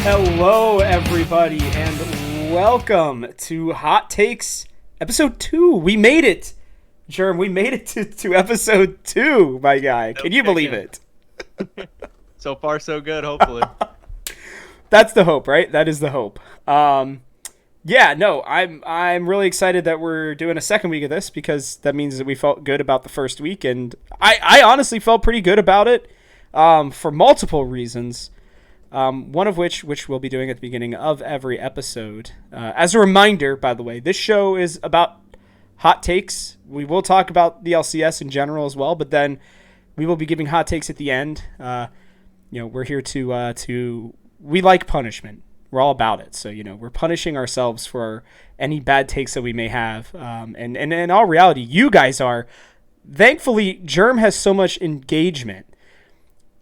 Hello, everybody, and welcome to Hot Takes Episode 2. We made it, Germ. We made it to Episode 2, my guy. Can you believe it? So far, so good, hopefully. That's the hope, right? That is the hope. I'm really excited that we're doing a second week of this because that means that we felt good about the first week, and I honestly felt pretty good about it for multiple reasons. One of which we'll be doing at the beginning of every episode. As a reminder, by the way, this show is about hot takes. We will talk about the LCS in general as well, but then we will be giving hot takes at the end. We're here to we like punishment. We're all about it. So, we're punishing ourselves for any bad takes that we may have. And in all reality, you guys are. Thankfully, Germ has so much engagement.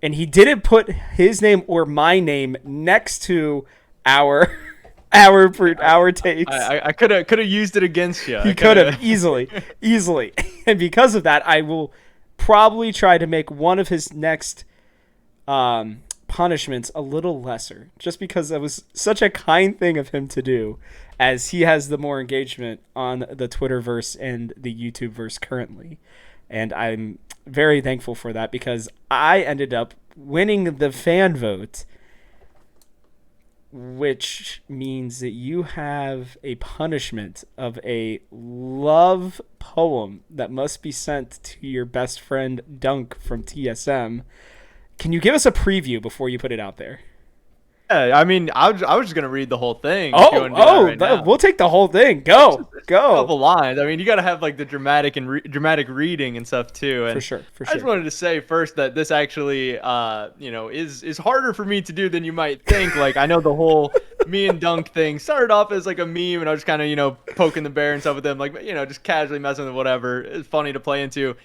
And he didn't put his name or my name next to our takes. I could have used it against you. He could have easily. And because of that, I will probably try to make one of his next punishments a little lesser, just because it was such a kind thing of him to do, as he has the more engagement on the Twitterverse and the YouTubeverse currently. And I'm very thankful for that because I ended up winning the fan vote, which means that you have a punishment of a love poem that must be sent to your best friend Dunk from TSM. Can you give us a preview before you put it out there? Yeah, I mean, I was just gonna read the whole thing. We'll take the whole thing. Go. A couple lines. I mean, you gotta have like the dramatic reading and stuff too. And for sure. I just wanted to say first that this actually, is harder for me to do than you might think. Like, I know the whole me and Dunk thing started off as like a meme, and I was just kind of poking the bear and stuff with them, like just casually messing with whatever. It's funny to play into.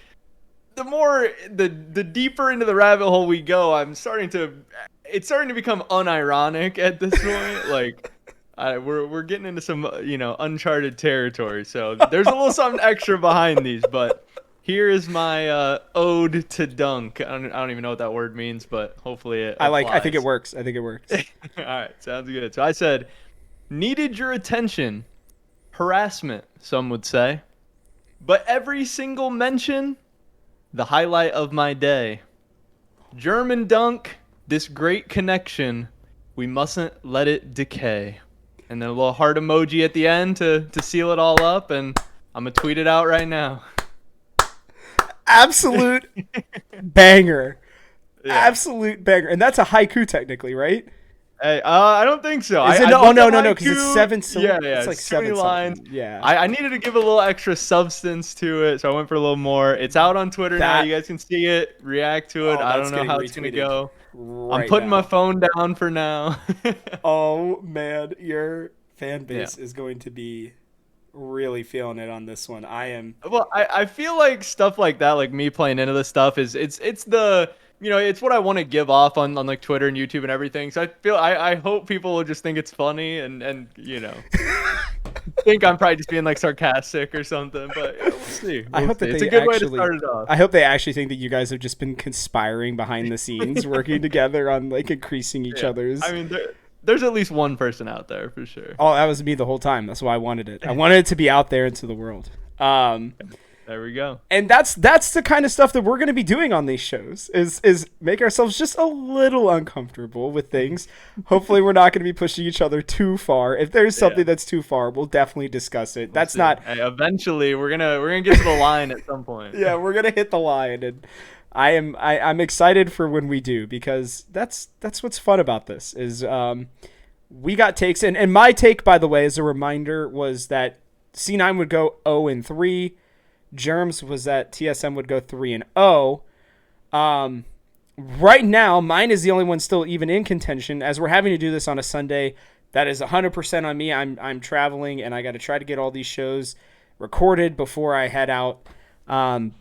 The deeper into the rabbit hole we go, it's starting to become unironic at this point. Like, we're getting into some uncharted territory. So there's a little something extra behind these. But here is my ode to Dunk. I don't even know what that word means, but hopefully it applies. I think it works. All right, sounds good. So I said, needed your attention, harassment, some would say, but every single mention, the highlight of my day. German Dunk, this great connection, we mustn't let it decay. And then a little heart emoji at the end to seal it all up, and I'm going to tweet it out right now. Absolute banger. Yeah. Absolute banger. And that's a haiku technically, right? Hey, I don't think so. Is it? No, because it's 7 syllables. Yeah, it's like 7 lines. Yeah. I needed to give a little extra substance to it, so I went for a little more. It's out on Twitter now. You guys can see it, react to it. I don't know how it's going to go. I'm putting my phone down for now. Oh, man. Your fan base is going to be really feeling it on this one. I am. Well, I feel like stuff like that, like me playing into this stuff, it's the... it's what I want to give off on like Twitter and YouTube and everything. So I hope people will just think it's funny and think I'm probably just being like sarcastic or something. But we'll see. I hope that it's a good way to start it off. I hope they actually think that you guys have just been conspiring behind the scenes, working together on like increasing each other's. I mean, there's at least one person out there for sure. Oh, that was me the whole time. That's why I wanted it. I wanted it to be out there into the world. There we go. And that's the kind of stuff that we're going to be doing on these shows is make ourselves just a little uncomfortable with things. Hopefully we're not going to be pushing each other too far. If there's something that's too far, we'll definitely discuss it. That's not eventually we're going to get to the line at some point. Yeah, we're going to hit the line, and I'm excited for when we do, because that's what's fun about this is we got takes, and my take, by the way, as a reminder, was that C9 would go 0-3. Germs was that TSM would go 3-0. Right now, mine is the only one still even in contention, as we're having to do this on a Sunday. That is 100% on me. I'm traveling, and I got to try to get all these shows recorded before I head out. And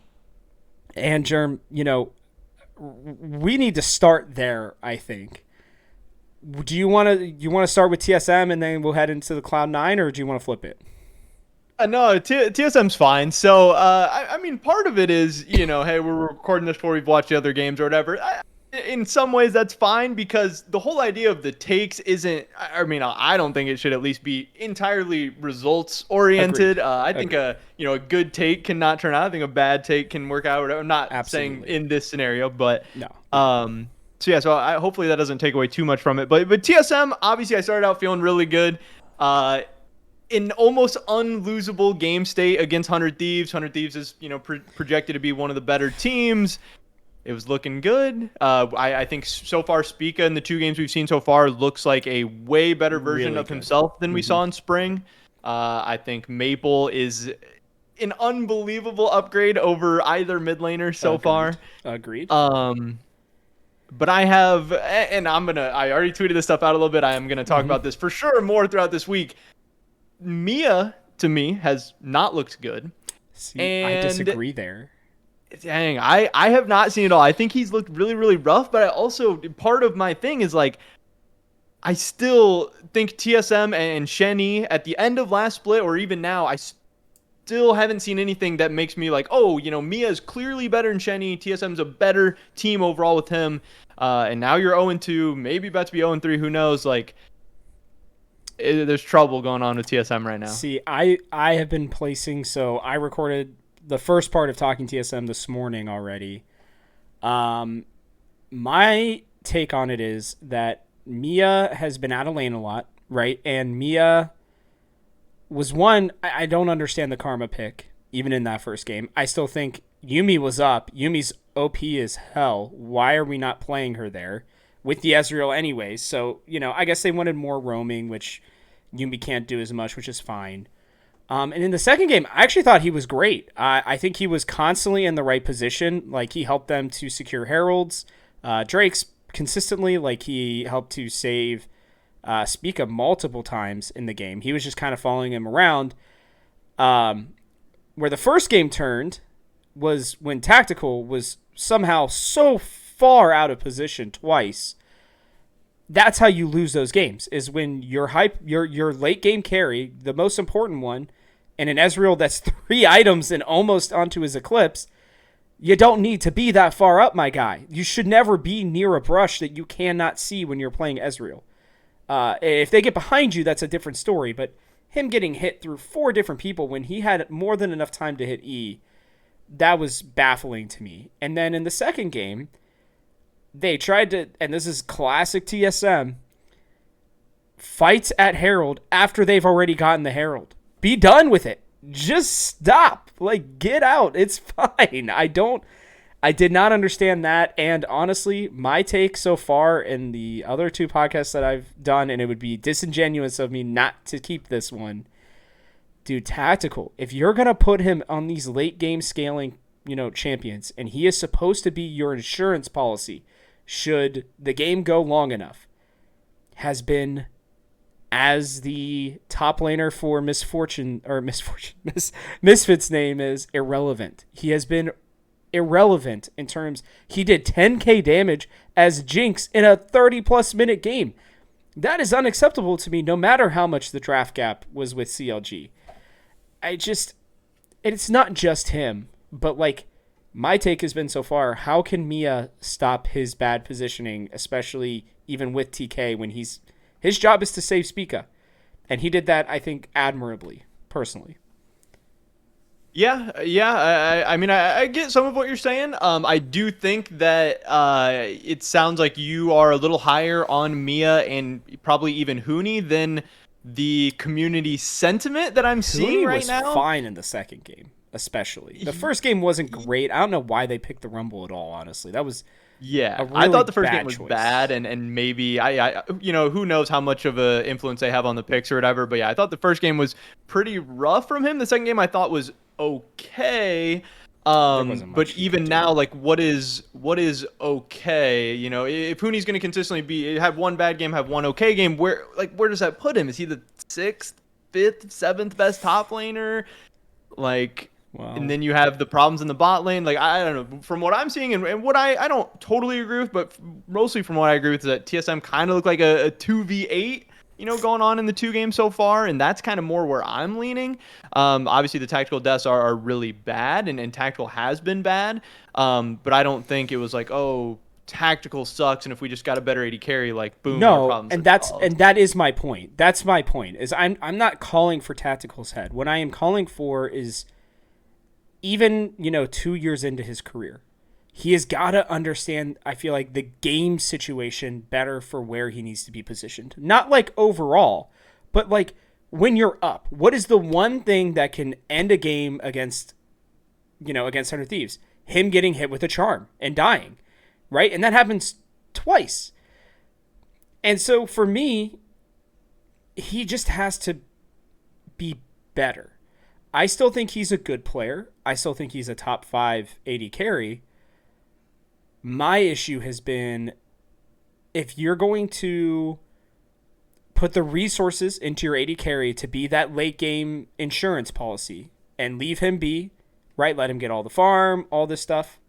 Germ, we need to start there, I think. Do you want to start with TSM and then we'll head into the Cloud9, or do you want to flip it? No, TSM's fine. So, I mean, part of it is, hey, we're recording this before we've watched the other games or whatever. in some ways that's fine because the whole idea of the takes isn't, I mean, I don't think it should at least be entirely results oriented. Agreed. I think Agreed. a good take cannot turn out. I think a bad take can work out. I'm not saying Absolutely. in this scenario, but No. No. so yeah, so hopefully that doesn't take away too much from it. But TSM, obviously, I started out feeling really good. In almost unlosable game state against 100 Thieves. 100 Thieves is projected to be one of the better teams. It was looking good. I think so far Spica in the 2 games we've seen so far looks like a way better version Really of good. himself than we saw in spring. I think Maple is an unbelievable upgrade over either mid laner so far. Agreed. But I have, and I already tweeted this stuff out a little bit. I am gonna talk about this for sure more throughout this week. Mia to me has not looked good. See, I And disagree there. dang, I have not seen it all. I think he's looked really, really rough, but I also, part of my thing is like, I still think TSM and Shenny at the end of last split, or even now, I still haven't seen anything that makes me like, oh, Mia is clearly better than Shenny. TSM's a better team overall with him. And now you're 0-2, maybe about to be 0-3, who knows? Like, there's trouble going on with TSM right now. See, I have been placing, so I recorded the first part of Talking TSM this morning already. My take on it is that Mia has been out of lane a lot, right? And Mia was one, I don't understand the Karma pick, even in that first game. I still think Yuumi was up. Yuumi's OP as hell. Why are we not playing her there? With the Ezreal anyways. So, I guess they wanted more roaming, which Yuumi can't do as much, which is fine. And in the second game, I actually thought he was great. I think he was constantly in the right position. Like, he helped them to secure Heralds. Drake's consistently, like, he helped to save Spica multiple times in the game. He was just kind of following him around. Where the first game turned was when Tactical was somehow so far out of position twice. That's how you lose those games, is when your late game carry, the most important one, and an Ezreal that's 3 items and almost onto his Eclipse, you don't need to be that far up, my guy. You should never be near a brush that you cannot see when you're playing Ezreal. If they get behind you, that's a different story, but him getting hit through 4 different people when he had more than enough time to hit E, that was baffling to me. And then in the second game, they tried to, and this is classic TSM, fights at Herald after they've already gotten the Herald. Be done with it. Just stop. Like, get out. It's fine. I did not understand that. And honestly, my take so far in the other 2 podcasts that I've done, and it would be disingenuous of me not to keep this one, dude, Tactical, if you're going to put him on these late game scaling, champions, and he is supposed to be your insurance policy, should the game go long enough, has been, as the top laner for Misfit's name is, irrelevant. He has been irrelevant in terms, he did 10k damage as Jinx in a 30-plus minute game. That is unacceptable to me, no matter how much the draft gap was with CLG. It's not just him, but like, my take has been so far, how can Mia stop his bad positioning, especially even with TK, when his job is to save Spica. And he did that, I think, admirably, personally. Yeah. I mean, I get some of what you're saying. I do think that it sounds like you are a little higher on Mia and probably even Huni than the community sentiment that I'm seeing right now. Huni was fine in the second game, especially. The first game wasn't great. I don't know why they picked the Rumble at all, honestly. That was Yeah, really I thought the first game was choice. bad, and maybe I who knows how much of a influence they have on the picks or whatever. But yeah, I thought the first game was pretty rough from him. The second game I thought was okay. But even now, like, what is okay? If Hooney's going to consistently have one bad game, have one okay game, where does that put him? Is he the 6th, 5th, 7th best top laner? Like, wow. And then you have the problems in the bot lane. Like, I don't know. From what I'm seeing and what I don't totally agree with, but mostly from what I agree with, is that TSM kind of look like a 2v8. Going on in the 2 games so far, and that's kind of more where I'm leaning. Obviously, the tactical deaths are really bad, and tactical has been bad. But I don't think it was like, oh, tactical sucks, and if we just got a better AD carry, like boom, our No, problems and are solved. that is my point. That's my point. Is I'm not calling for Tactical's head. What I am calling for is even, 2 years into his career, he has got to understand, I feel like, the game situation better for where he needs to be positioned. Not like overall, but like when you're up, what is the one thing that can end a game against 100 Thieves? Him getting hit with a charm and dying, right? And that happens twice. And so for me, he just has to be better. I still think he's a good player. I still think he's a top 5 AD carry. My issue has been, if you're going to put the resources into your AD carry to be that late game insurance policy and leave him be, right? Let him get all the farm, all this stuff.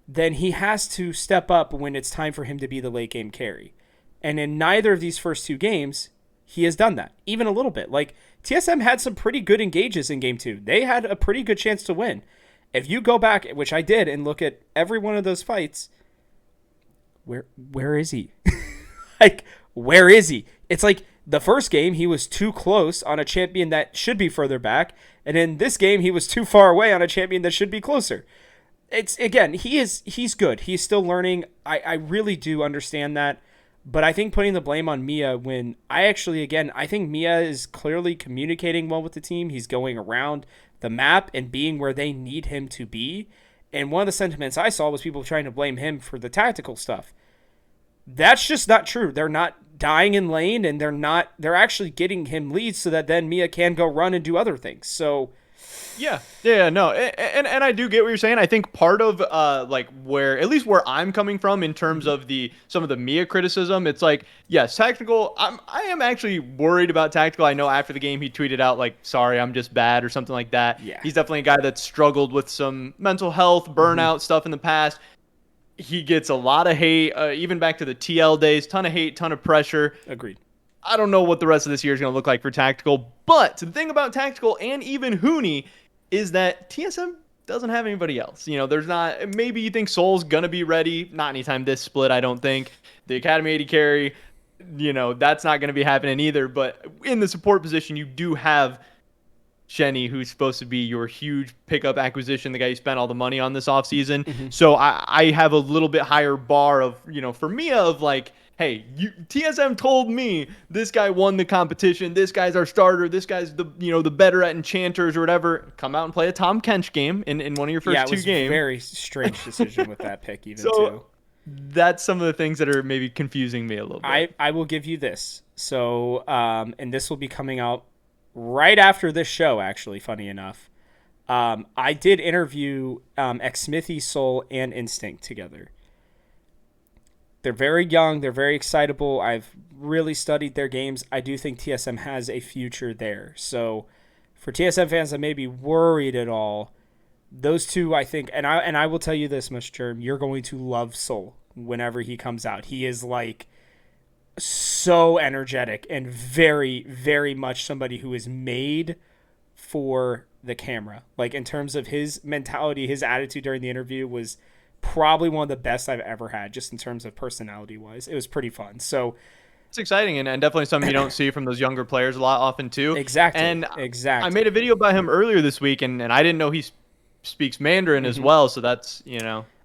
Then he has to step up when it's time for him to be the late game carry. And in neither of these first 2 games, he has done that, even a little bit. Like, TSM had some pretty good engages in game 2. They had a pretty good chance to win. If you go back, which I did, and look at every one of those fights, where is he? Like, where is he? It's like the first game, he was too close on a champion that should be further back. And in this game, he was too far away on a champion that should be closer. It's, again, he's good. He's still learning. I really do understand that. But I think putting the blame on Mia when I think Mia is clearly communicating well with the team. He's going around the map and being where they need him to be. And one of the sentiments I saw was people trying to blame him for the tactical stuff. That's just not true. They're not dying in lane, and they're actually getting him leads so that then Mia can go run and do other things. So Yeah, no, and I do get what you're saying. I think part of like where, at least where I'm coming from in terms of some of the Mia criticism, it's like, yes, tactical. I am actually worried about tactical. I know after the game he tweeted out like, "Sorry, I'm just bad" or something like that. Yeah. He's definitely a guy that's struggled with some mental health, burnout stuff in the past. He gets a lot of hate, even back to the TL days. Ton of hate, ton of pressure. agreed. I don't know what the rest of this year is going to look like for Tactical, but the thing about Tactical and even Hooney is that TSM doesn't have anybody else. There's not, maybe you think Soul's going to be ready. Not anytime this split, I don't think. The Academy AD carry, that's not going to be happening either. But in the support position, you do have Shenny, who's supposed to be your huge pickup acquisition, the guy you spent all the money on this offseason. Mm-hmm. So I have a little bit higher bar of, for Mia of like, hey, TSM told me this guy won the competition. This guy's our starter. This guy's the better at enchanters or whatever. Come out and play a Tom Kench game in one of your first 2 games. Yeah, it was a very strange decision with that pick even so, too. That's some of the things that are maybe confusing me a little bit. I will give you this. So, and this will be coming out right after this show, actually, funny enough. I did interview Xsmithy, Soul, and Instinct together. They're very young. They're very excitable. I've really studied their games. I do think TSM has a future there. So for TSM fans that may be worried at all, those two, I think, and I will tell you this much, Germ, you're going to love Soul whenever he comes out. He is like so energetic and very, very much somebody who is made for the camera. Like in terms of his mentality, his attitude during the interview was probably one of the best I've ever had, just in terms of personality wise. It was pretty fun. So it's exciting and definitely something you don't see from those younger players a lot often too. Exactly. And exactly. I made a video about him earlier this week and I didn't know he speaks Mandarin as well. So that's,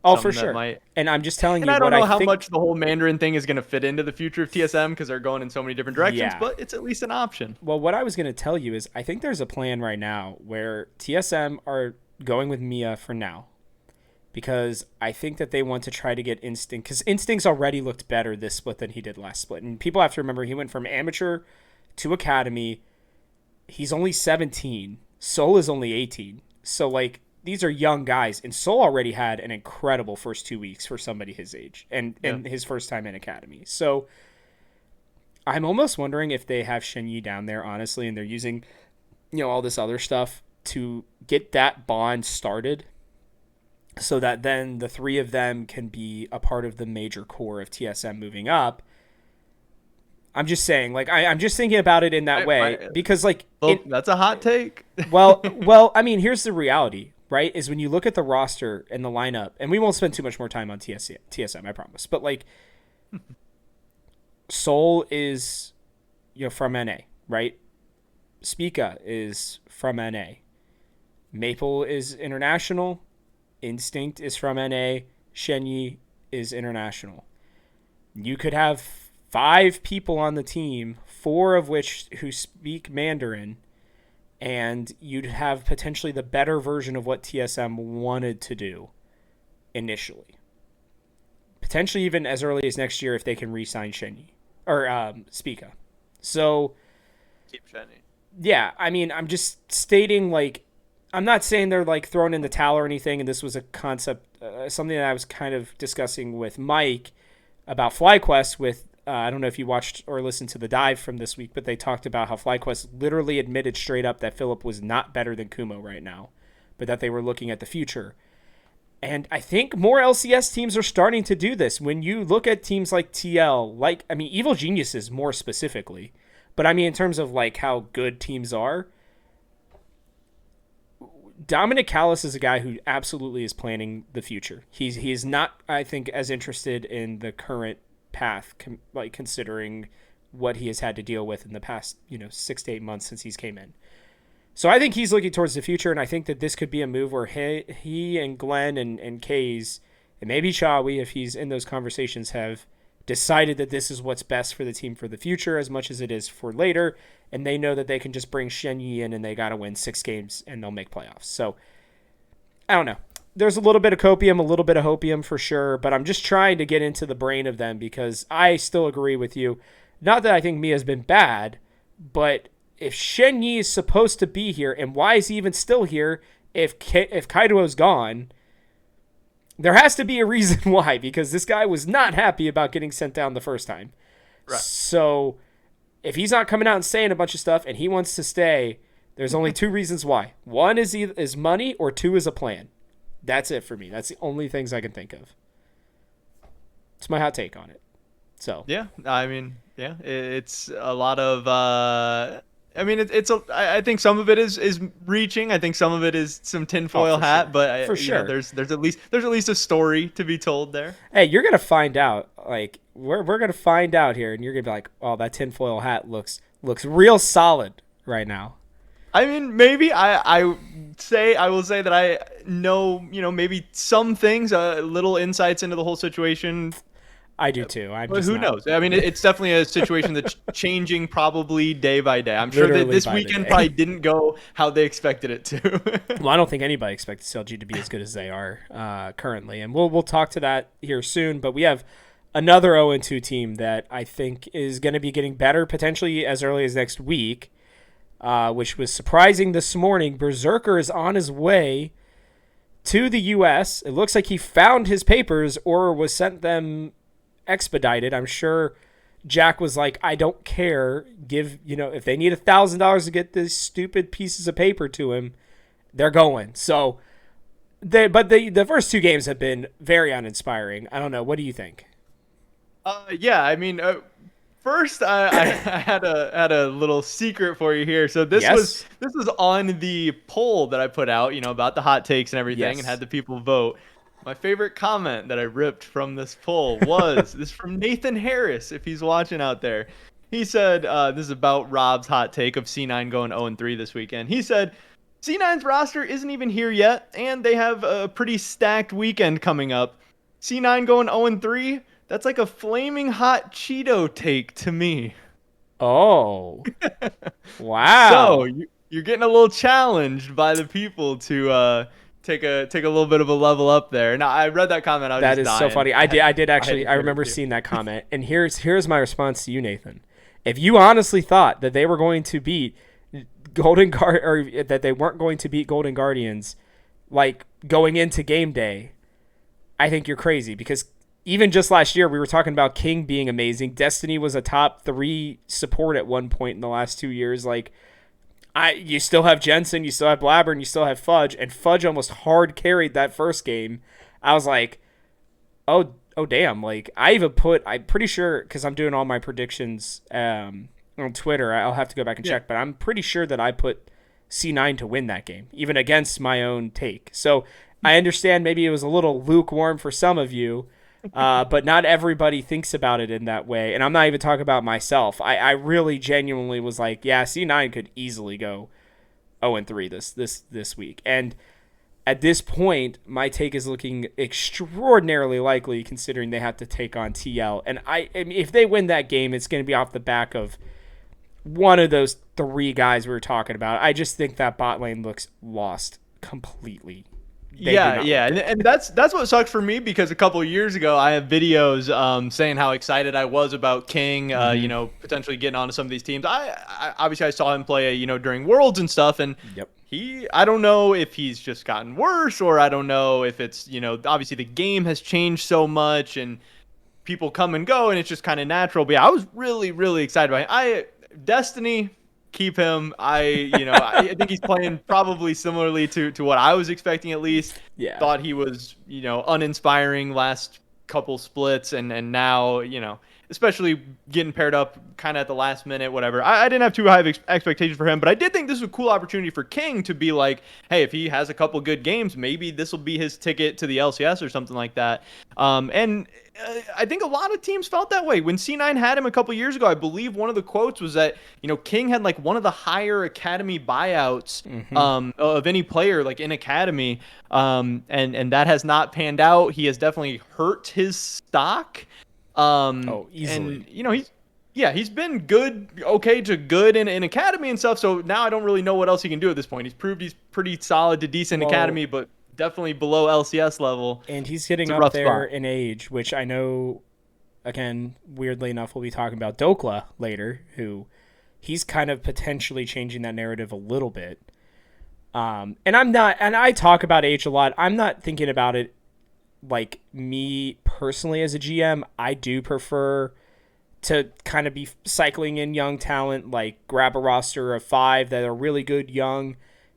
oh, for sure. And I'm just telling you, I don't what know I how think... much the whole Mandarin thing is going to fit into the future of TSM because they're going in so many different directions, but it's at least an option. Well, what I was going to tell you is I think there's a plan right now where TSM are going with Mia for now, because I think that they want to try to get Instinct, because Instinct's already looked better this split than he did last split. And people have to remember, he went from amateur to academy. He's only 17. Soul is only 18. So, like, these are young guys. And Soul already had an incredible first 2 weeks for somebody his age and his first time in academy. So, I'm almost wondering if they have Shenyi down there, honestly, and they're using, all this other stuff to get that bond started, so that then the three of them can be a part of the major core of TSM moving up. I'm just saying, like, I'm just thinking about it in that way, because, like... Well, that's a hot take. well, I mean, here's the reality, right, is when you look at the roster and the lineup, and we won't spend too much more time on TSM, I promise. But like, Seoul is, from NA, right? Spica is from NA. Maple is international. Instinct is from NA. Shenyi is international. You could have 5 people on the team, 4 of which who speak Mandarin, and you'd have potentially the better version of what TSM wanted to do initially. Potentially even as early as next year if they can re-sign Shenyi or Spica. So, keep Shenyi. Yeah, I mean, I'm just stating, like, I'm not saying they're like thrown in the towel or anything, and this was a concept, something that I was kind of discussing with Mike about FlyQuest with, I don't know if you watched or listened to the dive from this week, but they talked about how FlyQuest literally admitted straight up that Philip was not better than Kumo right now, but that they were looking at the future. And I think more LCS teams are starting to do this. When you look at teams like TL, Evil Geniuses more specifically, but I mean in terms of like how good teams are, Dominic Callis is a guy who absolutely is planning the future. He's not, I think, as interested in the current path, considering what he has had to deal with in the past, 6 to 8 months since he's came in. So I think he's looking towards the future, and I think that this could be a move where he and Glenn and Kays, and maybe Chawi, if he's in those conversations, have decided that this is what's best for the team for the future as much as it is for later, and they know that they can just bring Shenyi in and they got to win 6 games and they'll make playoffs. So, I don't know. There's a little bit of copium, a little bit of hopium for sure, but I'm just trying to get into the brain of them because I still agree with you. Not that I think Mia's been bad, but if Shenyi is supposed to be here, and why is he even still here if Kaido's gone? There has to be a reason why, because this guy was not happy about getting sent down the first time. Right. So if he's not coming out and saying a bunch of stuff and he wants to stay, there's only 2 reasons why. 1 is money, or 2 is a plan. That's it for me. That's the only things I can think of. It's my hot take on it. So yeah, I mean, yeah, it's a lot of. I think some of it is reaching. I think some of it is some tinfoil hat, sure. but for sure, there's at least a story to be told there. Hey, you're gonna find out. Like we're gonna find out here, and you're gonna be like, "Oh, that tinfoil hat looks real solid right now." I mean, maybe I will say that I know, maybe some things, little insights into the whole situation. I do too. But who knows? I mean, it's definitely a situation that's changing probably day by day. I'm sure that this weekend probably didn't go how they expected it to. Well, I don't think anybody expected CLG to be as good as they are currently, and we'll talk to that here soon. But we have another 0-2 team that I think is going to be getting better potentially as early as next week, which was surprising this morning. Berserker is on his way to the U.S. It looks like he found his papers or was sent them expedited. I'm sure Jack was like, I don't care. If they need $1,000 to get these stupid pieces of paper to him, they're going. So, the first 2 games have been very uninspiring. I don't know. What do you think? Yeah, I mean, first I had a little secret for you here. So this was on the poll that I put out, about the hot takes and everything, and had the people vote. My favorite comment that I ripped from this poll was this is from Nathan Harris, if he's watching out there. He said, this is about Rob's hot take of C9 going 0-3 this weekend. He said, C9's roster isn't even here yet, and they have a pretty stacked weekend coming up. C9 going 0-3, that's like a flaming hot Cheeto take to me. Oh. Wow. So you're getting a little challenged by the people to take a little bit of a level up there. Now I read that comment. That is so funny. I did actually. I remember seeing that comment. And here's my response to you, Nathan. If you honestly thought that they were going to beat or that they weren't going to beat Golden Guardians, like going into game day, I think you're crazy, because even just last year we were talking about King being amazing. Destiny was a top 3 support at one point in the last 2 years. Like, you still have Jensen, you still have Blabber, and you still have Fudge, and Fudge almost hard carried that first game. I was like, oh damn. Like, I'm pretty sure, because I'm doing all my predictions on Twitter, I'll have to go back and check, but I'm pretty sure that I put C9 to win that game, even against my own take. So I understand maybe it was a little lukewarm for some of you, but not everybody thinks about it in that way. And I'm not even talking about myself. I really genuinely was like, yeah, C9 could easily go 0-3 this week. And at this point, my take is looking extraordinarily likely considering they have to take on TL. And if they win that game, it's going to be off the back of one of those three guys we were talking about. I just think that bot lane looks lost completely. Yeah, and that's what sucks for me, because a couple of years ago I have videos saying how excited I was about King, you know, potentially getting onto some of these teams. I obviously I saw him play, you know, during Worlds and stuff, and I don't know if he's just gotten worse, or I don't know if it's, you know, obviously the game has changed so much and people come and go and it's just kind of natural. But yeah, I was really excited about him. Destiny, keep him. I think he's playing probably similarly to what I was expecting, at least. Yeah. Thought he was, you know, uninspiring last couple splits, and now, you know, especially getting paired up kind of at the last minute, whatever. I didn't have too high of expectations for him, but I did think this was a cool opportunity for King to be like, hey, if he has a couple good games, maybe this will be his ticket to the LCS or something like that. And I think a lot of teams felt that way. When C9 had him a couple years ago, I believe one of the quotes was that, you know, King had like one of the higher academy buyouts of any player, like in academy. And that has not panned out. He has definitely hurt his stock. Easily. And, you know, he's been good, okay to good in academy and stuff. So now I don't really know what else he can do at this point. He's proved he's pretty solid to decent academy, but definitely below LCS level. And he's getting up there in age, which I know, again, weirdly enough, we'll be talking about Dokla later, who he's kind of potentially changing that narrative a little bit. And I talk about age a lot. I'm not thinking about it like me personally as a GM. I do prefer to kind of be cycling in young talent, like grab a roster of 5 that are really good young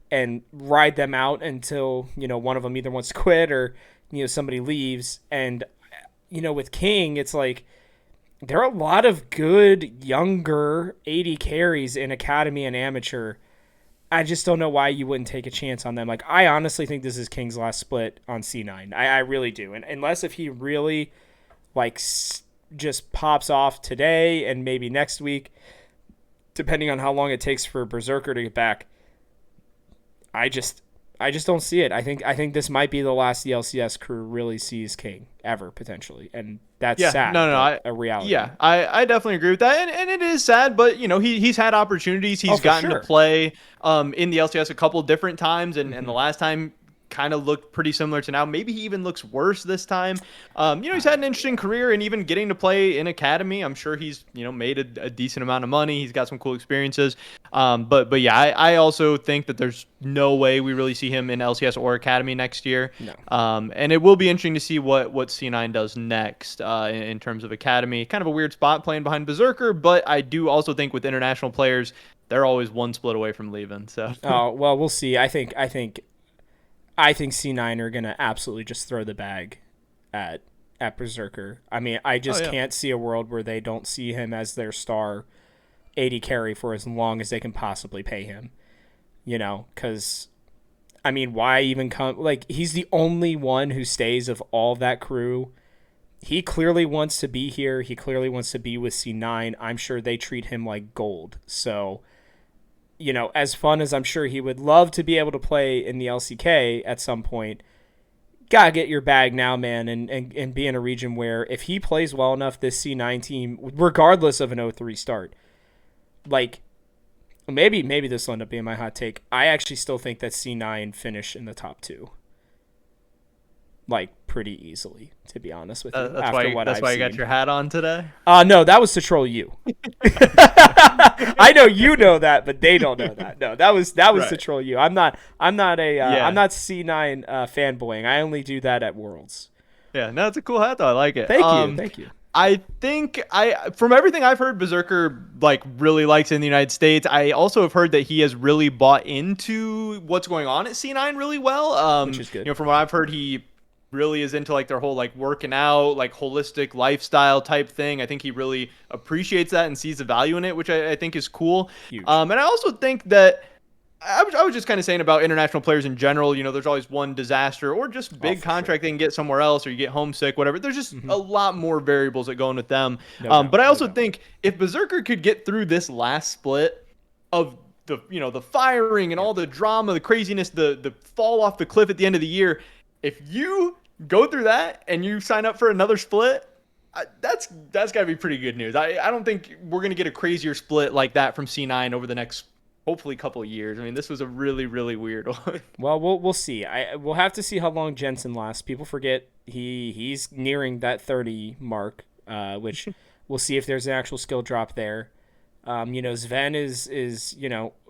and ride them out until, you know, one of them either wants to quit or, you know, somebody leaves. And, you know, with King, it's like there are a lot of good younger 80 carries in academy and amateur. I just don't know why you wouldn't take a chance on them. Like, I honestly think this is King's last split on C9. I really do. And unless if he really, like, just pops off today and maybe next week, depending on how long it takes for Berserker to get back, I just don't see it. I think this might be the last the LCS crew really sees King ever, potentially. And that's sad. A reality. Yeah, I definitely agree with that. And it is sad, but, you know, he's had opportunities. He's gotten to play in the LCS a couple different times, and the last time kind of looked pretty similar to now. Maybe he even looks worse this time. You know, he's had an interesting career, and even getting to play in academy, I'm sure he's, you know, made a decent amount of money. He's got some cool experiences. But yeah, I also think that there's no way we really see him in LCS or academy next year. No. And it will be interesting to see what C9 does next in terms of academy. Kind of a weird spot playing behind Berserker, but I do also think with international players, they're always one split away from leaving. So. Oh, well, we'll see. I think C9 are going to absolutely just throw the bag at Berserker. I mean, I just can't see a world where they don't see him as their star 80 carry for as long as they can possibly pay him. You know, because, I mean, why even come? Like, he's the only one who stays of all that crew. He clearly wants to be here. He clearly wants to be with C9. I'm sure they treat him like gold. So, you know, as fun as I'm sure he would love to be able to play in the LCK at some point, gotta get your bag now, man, and be in a region where if he plays well enough, this C9 team, regardless of an 0-3 start, like, maybe this will end up being my hot take. I actually still think that C9 finish in the top 2. Like, pretty easily, to be honest with you. That's why you got your hat on today? No, that was to troll you. I know you know that, but they don't know that. No, that was to troll you. I'm not C9 fanboying. I only do that at Worlds. Yeah, no, it's a cool hat though. I like it. Thank you. I think from everything I've heard, Berserker like really likes in the United States. I also have heard that he has really bought into what's going on at C9 really well. Which is good. You know, from what I've heard, he really is into like their whole like working out, like holistic lifestyle type thing. I think he really appreciates that and sees the value in it, which I think is cool. Huge. And I also think that I was just kind of saying about international players in general. There's always one disaster or just Oh, big for sure. contract they can get somewhere else, or you get homesick, whatever. There's just Hmm. a lot more variables that go in with them. No doubt. But I No also doubt. think if Berserker could get through this last split of the firing and Yep. all the drama, the craziness, the fall off the cliff at the end of the year, if you go through that and you sign up for another split, that's got to be pretty good news. I don't think we're gonna get a crazier split like that from C9 over the next hopefully couple of years. I mean, this was a really really weird one. Well, we'll see. We'll have to see how long Jensen lasts. People forget he's nearing that 30 mark, which we'll see if there's an actual skill drop there. Sven is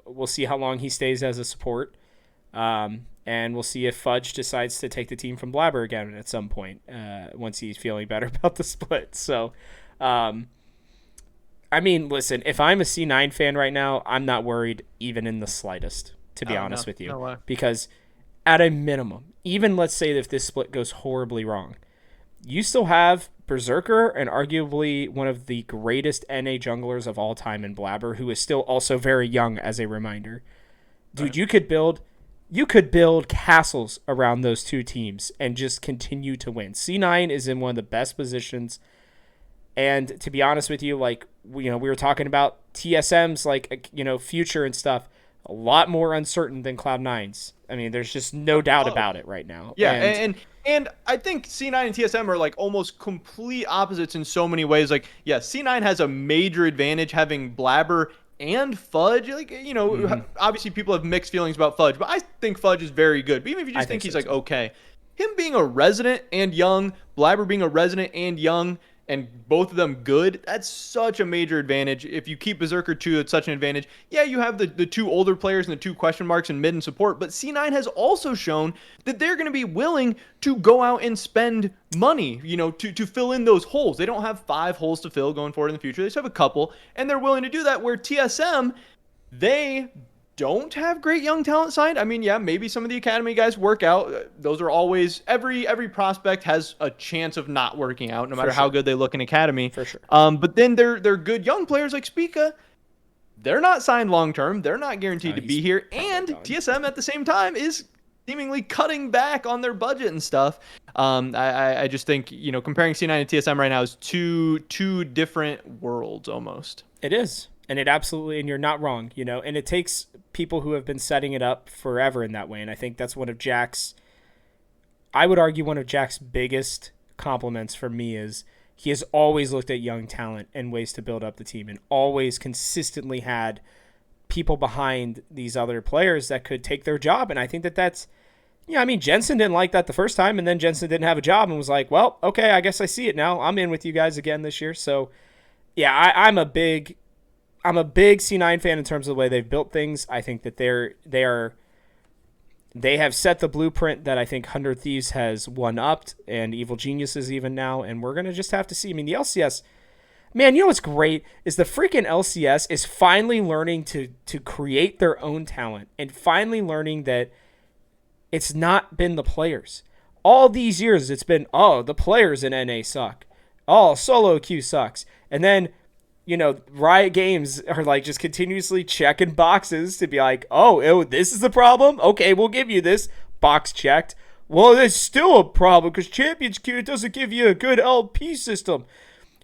we'll see how long he stays as a support, and we'll see if Fudge decides to take the team from Blabber again at some point once he's feeling better about the split. So, I mean, listen, if I'm a C9 fan right now, I'm not worried even in the slightest, to be Oh honest no, with you, no way. because at a minimum, even let's say if this split goes horribly wrong, you still have Berserker and arguably one of the greatest NA junglers of all time in Blabber, who is still also very young as a reminder. Dude, Right. you could build castles around those two teams and just continue to win. C9 is in one of the best positions. And to be honest with you, like we were talking about TSM's future and stuff, a lot more uncertain than Cloud9's. I mean, there's just no doubt Oh, about it right now. yeah, And and I think C9 and TSM are like almost complete opposites in so many ways. Like, yeah, C9 has a major advantage having Blabber and Fudge. Like, obviously people have mixed feelings about Fudge, but I think Fudge is very good. But even if you I just think think he's so like too. okay, him being a resident and young, Blabber being a resident and young, and both of them good, that's such a major advantage. If you keep Berserker 2, it's such an advantage. Yeah, you have the two older players and the two question marks in mid and support, but C9 has also shown that they're going to be willing to go out and spend money, to fill in those holes. They don't have 5 holes to fill going forward in the future. They just have a couple, and they're willing to do that, where TSM, they don't have great young talent signed. I mean, yeah, maybe some of the academy guys work out. Those are always every prospect has a chance of not working out, no For matter how sure. good they look in academy. For sure. But then they're good young players like Spica. They're not signed long term. They're not guaranteed to He's be here. probably And done. TSM at the same time is seemingly cutting back on their budget and stuff. I just think comparing C9 and TSM right now is two different worlds almost. It is. And it absolutely, and you're not wrong, and it takes people who have been setting it up forever in that way. And I think that's I would argue one of Jack's biggest compliments for me is he has always looked at young talent and ways to build up the team and always consistently had people behind these other players that could take their job. And I think that's, I mean, Jensen didn't like that the first time, and then Jensen didn't have a job and was like, well, okay, I guess I see it now. I'm in with you guys again this year. So, yeah, I'm a big C9 fan in terms of the way they've built things. I think that they have set the blueprint that I think 100 Thieves has one upped and Evil Geniuses even now, and we're gonna just have to see. I mean, the LCS, man, what's great is the freaking LCS is finally learning to create their own talent and finally learning that it's not been the players. All these years it's been, oh, the players in NA suck. Oh, solo queue sucks. And then Riot Games are like just continuously checking boxes to be like, oh, this is the problem? Okay, we'll give you this. Box checked. Well, there's still a problem because Champions Queue doesn't give you a good LP system.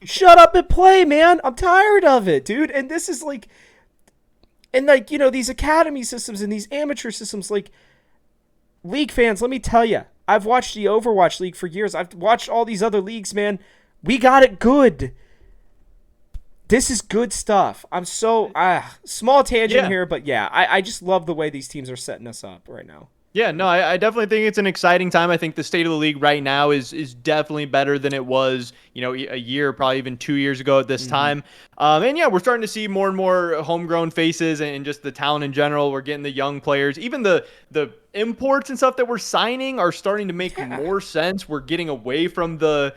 Shut up and play, man. I'm tired of it, dude. And this is like, and these academy systems and these amateur systems, like, League fans, let me tell you, I've watched the Overwatch League for years. I've watched all these other leagues, man. We got it good. This is good stuff. I'm so small tangent Yeah. here, but yeah, I just love the way these teams are setting us up right now. Yeah, no, I definitely think it's an exciting time. I think the state of the league right now is definitely better than it was, a year, probably even 2 years ago at this time. And yeah, we're starting to see more and more homegrown faces and just the talent in general. We're getting the young players, even the imports and stuff that we're signing are starting to make more sense. We're getting away from the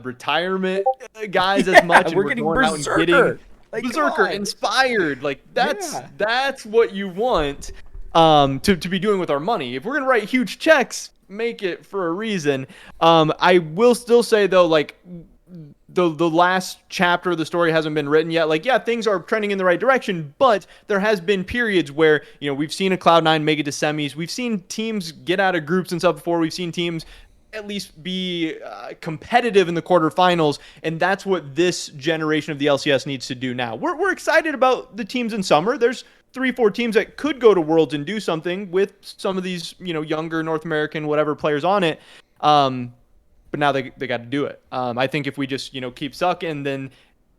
retirement guys as much, and we're we're getting going out and Berserker. getting Like, Berserker come on. inspired. Like that's Yeah. that's what you want to be doing with our money. If we're gonna write huge checks, make it for a reason. I will still say though, like the last chapter of the story hasn't been written yet. Like, yeah, things are trending in the right direction, but there has been periods where, we've seen a Cloud9 make it to semis. We've seen teams get out of groups and stuff before. We've seen teams at least be competitive in the quarterfinals, and that's what this generation of the LCS needs to do now. We're excited about the teams in summer. There's 3-4 teams that could go to Worlds and do something with some of these, younger North American whatever players on it. But now they got to do it. I think if we just, keep sucking, then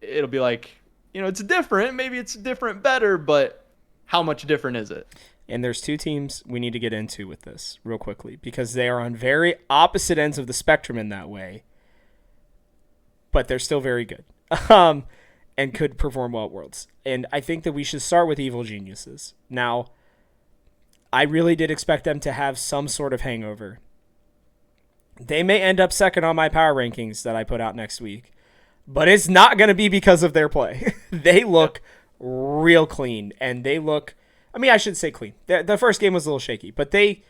it'll be like, it's different. Maybe it's different better, but how much different is it? And there's two teams we need to get into with this real quickly because they are on very opposite ends of the spectrum in that way, but they're still very good and could perform well at Worlds. And I think that we should start with Evil Geniuses. Now, I really did expect them to have some sort of hangover. They may end up second on my power rankings that I put out next week, but it's not going to be because of their play. They look real clean, and they look... I should say clean. The first game was a little shaky, but they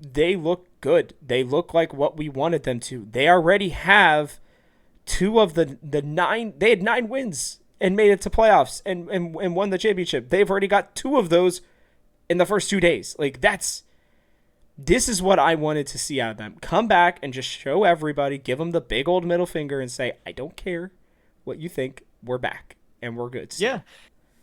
look good. They look like what we wanted them to. They already have two of the 9. They had 9 wins and made it to playoffs and won the championship. They've already got 2 of those in the first 2 days. Like, this is what I wanted to see out of them. Come back and just show everybody, give them the big old middle finger and say, I don't care what you think. We're back and we're good. Yeah.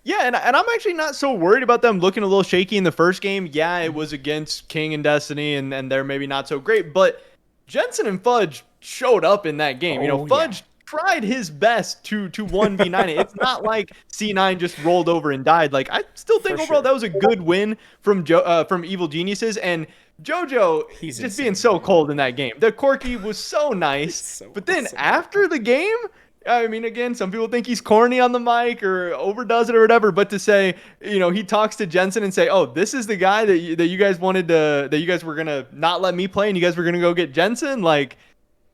Yeah, and I'm actually not so worried about them looking a little shaky in the first game. Yeah, it was against King and Destiny, and they're maybe not so great. But Jensen and Fudge showed up in that game. Fudge tried his best to 1v9 it. It's not like C9 just rolled over and died. Like, I still think overall that was a good win from Evil Geniuses. And JoJo, he's just being so cold in that game. The Corky was so nice. But then after the game... again, some people think he's corny on the mic or overdoes it or whatever, but to say, he talks to Jensen and say, oh, this is the guy that you guys wanted to, that you guys were going to not let me play and you guys were going to go get Jensen, like,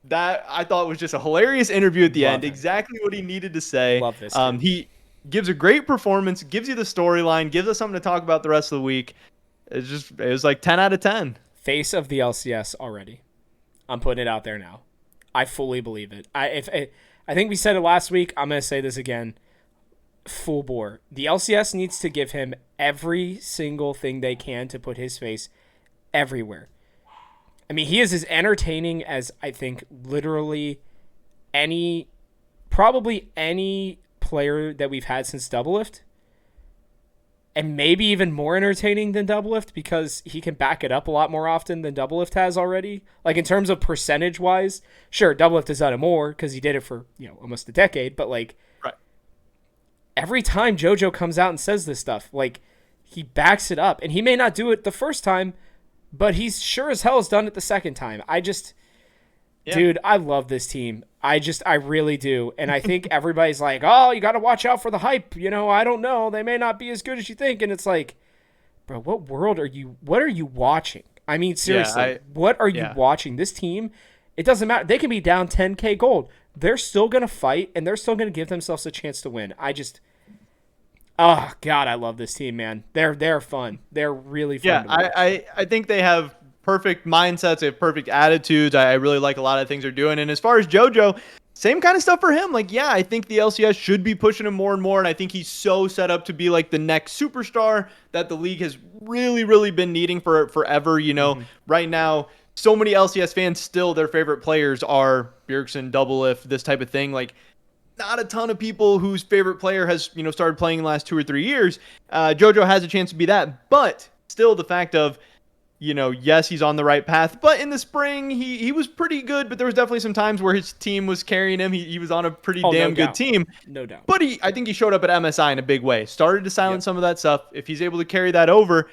that I thought was just a hilarious interview at the end. Exactly what he needed to say. Love this. He gives a great performance, gives you the storyline, gives us something to talk about the rest of the week. It was like 10 out of 10. Face of the LCS already. I'm putting it out there now. I fully believe it. I think we said it last week. I'm going to say this again. Full bore. The LCS needs to give him every single thing they can to put his face everywhere. He is as entertaining as I think literally probably any player that we've had since Doublelift. And maybe even more entertaining than Doublelift because he can back it up a lot more often than Doublelift has already. Like, in terms of percentage-wise, sure, Doublelift has done it more because he did it for, almost a decade. But, like, right. Every time JoJo comes out and says this stuff, like, he backs it up. And he may not do it the first time, but he's sure as hell has done it the second time. Dude, I love this team. I really do. And I think everybody's like, oh, you got to watch out for the hype. I don't know. They may not be as good as you think. And it's like, bro, what are you watching? Seriously, what are you watching? This team, it doesn't matter. They can be down 10K gold. They're still going to fight, and they're still going to give themselves a chance to win. Oh, God, I love this team, man. They're fun. They're really fun. Yeah, I think they have perfect mindsets. They have perfect attitudes. I really like a lot of things they're doing. And as far as JoJo, same kind of stuff for him. Like, yeah, I think the LCS should be pushing him more and more. And I think he's so set up to be like the next superstar that the league has really, really been needing for forever. Right now, so many LCS fans still, their favorite players are Bjergsen, Doublelift, this type of thing. Like, not a ton of people whose favorite player has, started playing in the last 2 or 3 years. JoJo has a chance to be that. But still the fact of, yes, he's on the right path. But in the spring, he was pretty good. But there was definitely some times where his team was carrying him. He was on a pretty damn good team. No doubt. But I think he showed up at MSI in a big way. Started to silence some of that stuff. If he's able to carry that over,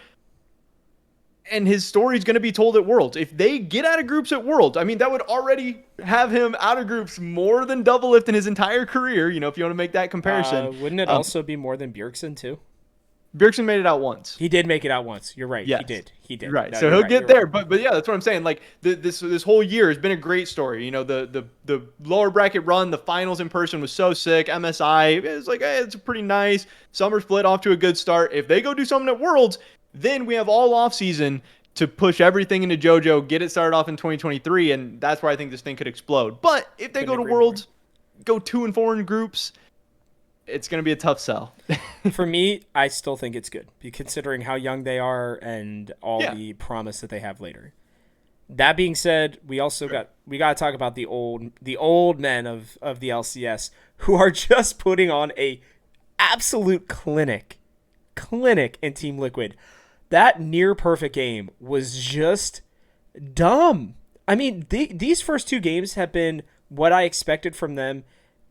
and his story's going to be told at Worlds. If they get out of groups at Worlds, that would already have him out of groups more than Doublelift in his entire career, if you want to make that comparison. Wouldn't it also be more than Bjergsen, too? Bjergsen made it out once. He did make it out once. You're right. Yes. He did. Right. No, so he'll get there. Right. But yeah, that's what I'm saying. Like this whole year has been a great story. The lower bracket run, the finals in person was so sick. MSI, it's like, hey, it's pretty nice. Summer split off to a good start. If they go do something at Worlds, then we have all off season to push everything into JoJo, get it started off in 2023, and that's where I think this thing could explode. But if they go to Worlds, go 2-4 in groups, it's going to be a tough sell. For me, I still think it's good, considering how young they are and all Yeah. the promise that they have later. That being said, we also got to talk about the old men of the LCS who are just putting on a absolute clinic in Team Liquid. That near perfect game was just dumb. I mean, these first two games have been what I expected from them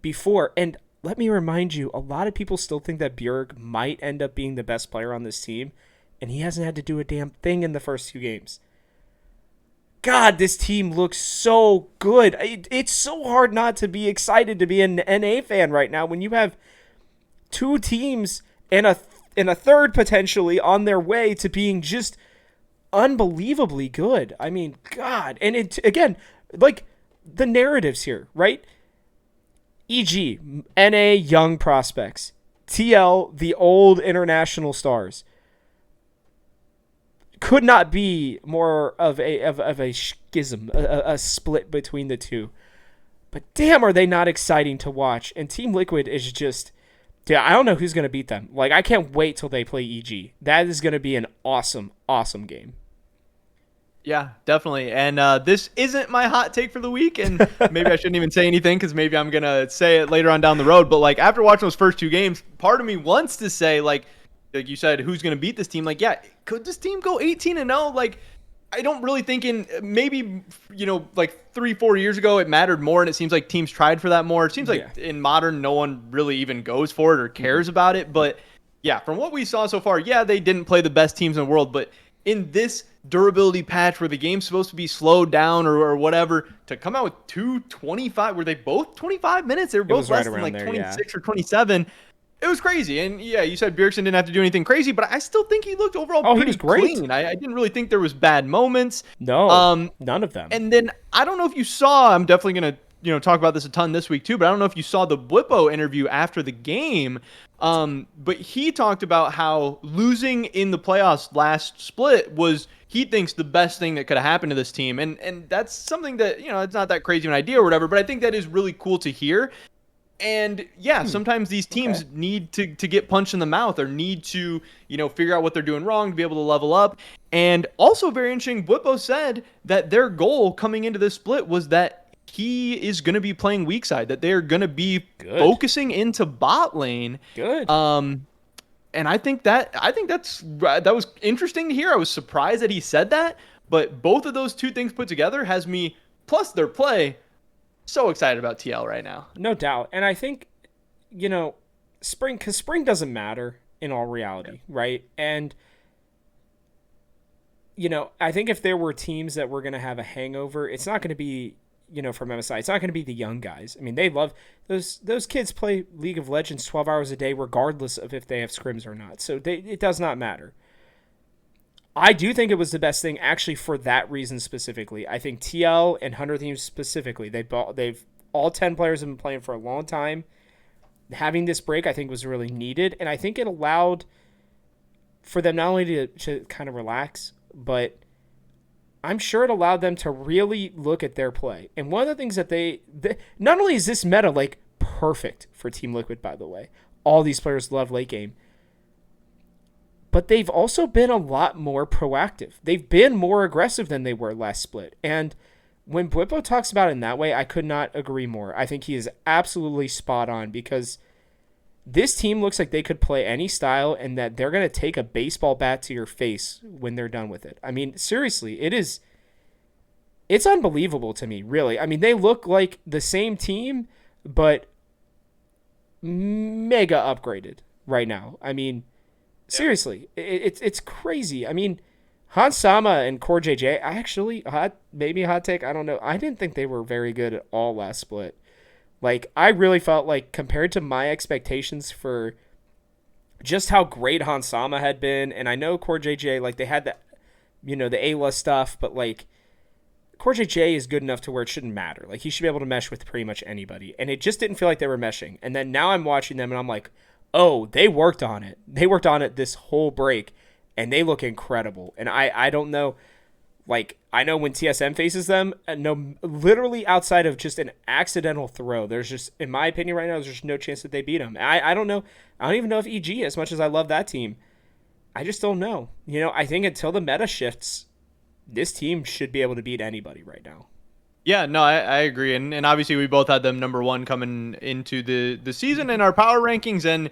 before. And let me remind you, a lot of people still think that Bjerg might end up being the best player on this team, and he hasn't had to do a damn thing in the first two games. God, this team looks so good. It's so hard not to be excited to be an NA fan right now when you have two teams and a third potentially on their way to being just unbelievably good. I mean, God. And it again, like the narratives here, right? E.g., NA young prospects, TL the old international stars. Could not be more of a schism, a split between the two. But damn, are they not exciting to watch? And Team Liquid is just, yeah, I don't know who's gonna beat them. Like, I can't wait till they play EG. That is gonna be an awesome, awesome game. Yeah, definitely. And this isn't my hot take for the week, and maybe I shouldn't even say anything because maybe I'm gonna say it later on down the road. But like after watching those first two games, part of me wants to say like you said, who's gonna beat this team? Like, yeah, could this team go 18-0? Like, I don't really think in maybe like 3-4 years ago it mattered more, and it seems like teams tried for that more. It seems like in modern no one really even goes for it or cares about it. But yeah, from what we saw so far, yeah, they didn't play the best teams in the world, but in this durability patch where the game's supposed to be slowed down or whatever, to come out with 2:25, were they both 25 minutes? They were both less than like 26 or 27. It was crazy. And yeah, you said Bjergsen didn't have to do anything crazy, but I still think he looked overall pretty clean. I didn't really think there was bad moments. No, none of them. And then I don't know if you saw, I'm definitely going to talk about this a ton this week too, but I don't know if you saw the Blippo interview after the game. But he talked about how losing in the playoffs last split was, he thinks, the best thing that could have happened to this team. And that's something that, it's not that crazy of an idea or whatever, but I think that is really cool to hear. And yeah, sometimes these teams need to get punched in the mouth or need to, figure out what they're doing wrong to be able to level up. And also very interesting, Blippo said that their goal coming into this split was that he is going to be playing weak side, that they're going to be focusing into bot lane. Good. And I think that was interesting to hear. I was surprised that he said that, but both of those two things put together has me, plus their play, so excited about TL right now. No doubt. And I think, spring, because spring doesn't matter in all reality, right? And, I think if there were teams that were going to have a hangover, it's not going to be, from MSI. It's not going to be the young guys. I mean, they love, those kids play League of Legends 12 hours a day, regardless of if they have scrims or not. So it does not matter. I do think it was the best thing, actually, for that reason specifically. I think TL and Hunter teams specifically, they've all 10 players have been playing for a long time. Having this break, I think, was really needed, and I think it allowed for them not only to kind of relax, but I'm sure it allowed them to really look at their play. And one of the things that they not only is this meta like perfect for Team Liquid, by the way, all these players love late game, but they've also been a lot more proactive. They've been more aggressive than they were last split. And when Blippo talks about it in that way, I could not agree more. I think he is absolutely spot on, because this team looks like they could play any style and that they're going to take a baseball bat to your face when they're done with it. I mean, seriously, it's unbelievable to me, really. I mean, they look like the same team, but mega upgraded right now. I mean, seriously, it's crazy. I mean, Hans Sama and Core JJ, maybe a hot take, I don't know. I didn't think they were very good at all last split. Like, I really felt like, compared to my expectations for just how great Hans Sama had been, and I know Core JJ, like, they had the Ayla stuff, but, like, Core JJ is good enough to where it shouldn't matter. Like, he should be able to mesh with pretty much anybody. And it just didn't feel like they were meshing. And then now I'm watching them, and I'm like, oh, they worked on it. They worked on it this whole break, and they look incredible. And I don't know. Like, I know when TSM faces them, no, literally outside of just an accidental throw, there's just, in my opinion right now, there's just no chance that they beat them. I don't know. I don't even know if EG, as much as I love that team, I just don't know. I think until the meta shifts, this team should be able to beat anybody right now. Yeah, no, I agree. And obviously we both had them number one coming into the season in our power rankings. And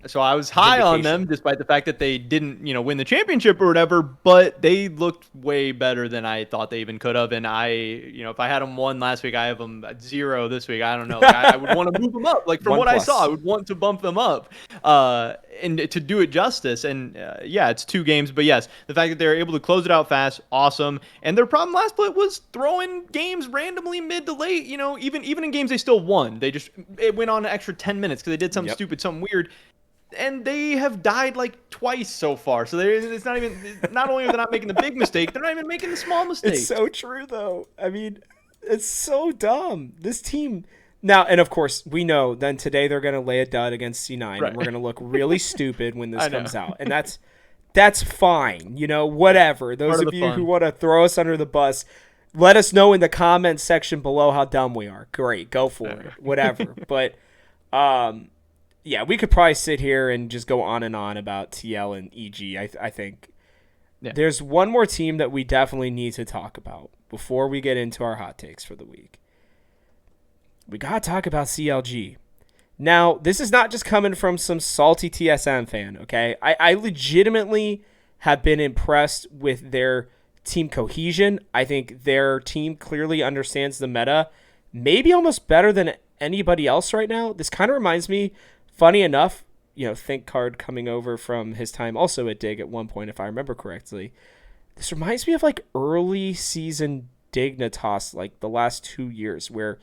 so I was high on them despite the fact that they didn't, win the championship or whatever, but they looked way better than I thought they even could have. And if I had them 1 last week, I have them at 0 this week. I don't know. Like, I would want to move them up. Like from what I saw, I would want to bump them up and to do it justice. And yeah, it's 2 games, but yes, the fact that they're able to close it out fast, awesome. And their problem last split was throwing games randomly mid to late. Even in games they still won. It went on an extra 10 minutes because they did something stupid, something weird. And they have died like twice so far. So it's not even, not only are they not making the big mistake, they're not even making the small mistake. It's so true, though. I mean, it's so dumb. This team. Now, and of course, we know then today they're going to lay a dud against C9. Right. And we're going to look really stupid when this comes out. And that's fine. Whatever. Those of you who want to throw us under the bus, let us know in the comments section below how dumb we are. Great. Go for it. Whatever. But, yeah, we could probably sit here and just go on and on about TL and EG. I think there's one more team that we definitely need to talk about before we get into our hot takes for the week. We got to talk about CLG. Now, this is not just coming from some salty TSM fan, okay? I legitimately have been impressed with their team cohesion. I think their team clearly understands the meta, maybe almost better than anybody else right now. This kind of reminds me, funny enough, Think Card coming over from his time also at Dig at one point, if I remember correctly. This reminds me of like early season Dignitas, like the last 2 years, where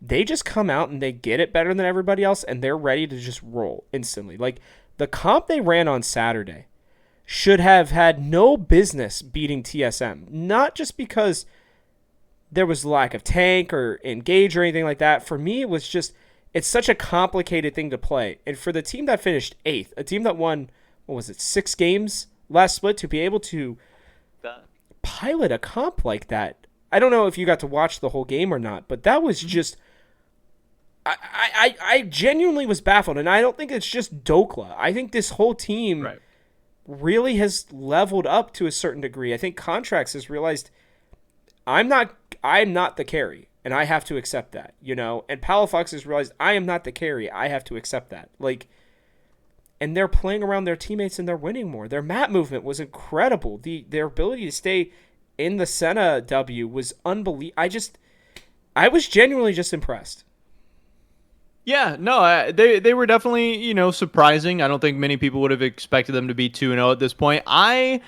they just come out and they get it better than everybody else and they're ready to just roll instantly. Like the comp they ran on Saturday should have had no business beating TSM, not just because there was lack of tank or engage or anything like that. For me, it was just, it's such a complicated thing to play. And for the team that finished 8th, a team that won, 6 games last split, to be able to pilot a comp like that. I don't know if you got to watch the whole game or not, but that was just, I genuinely was baffled. And I don't think it's just Dokla. I think this whole team really has leveled up to a certain degree. I think Contracts has realized I'm not the carry. And I have to accept that, And Palafox has realized I am not the carry. I have to accept that. And they're playing around their teammates and they're winning more. Their map movement was incredible. Their ability to stay in the Senna W was unbelievable. I was genuinely just impressed. Yeah, no, they were definitely, surprising. I don't think many people would have expected them to be 2-0 at this point. I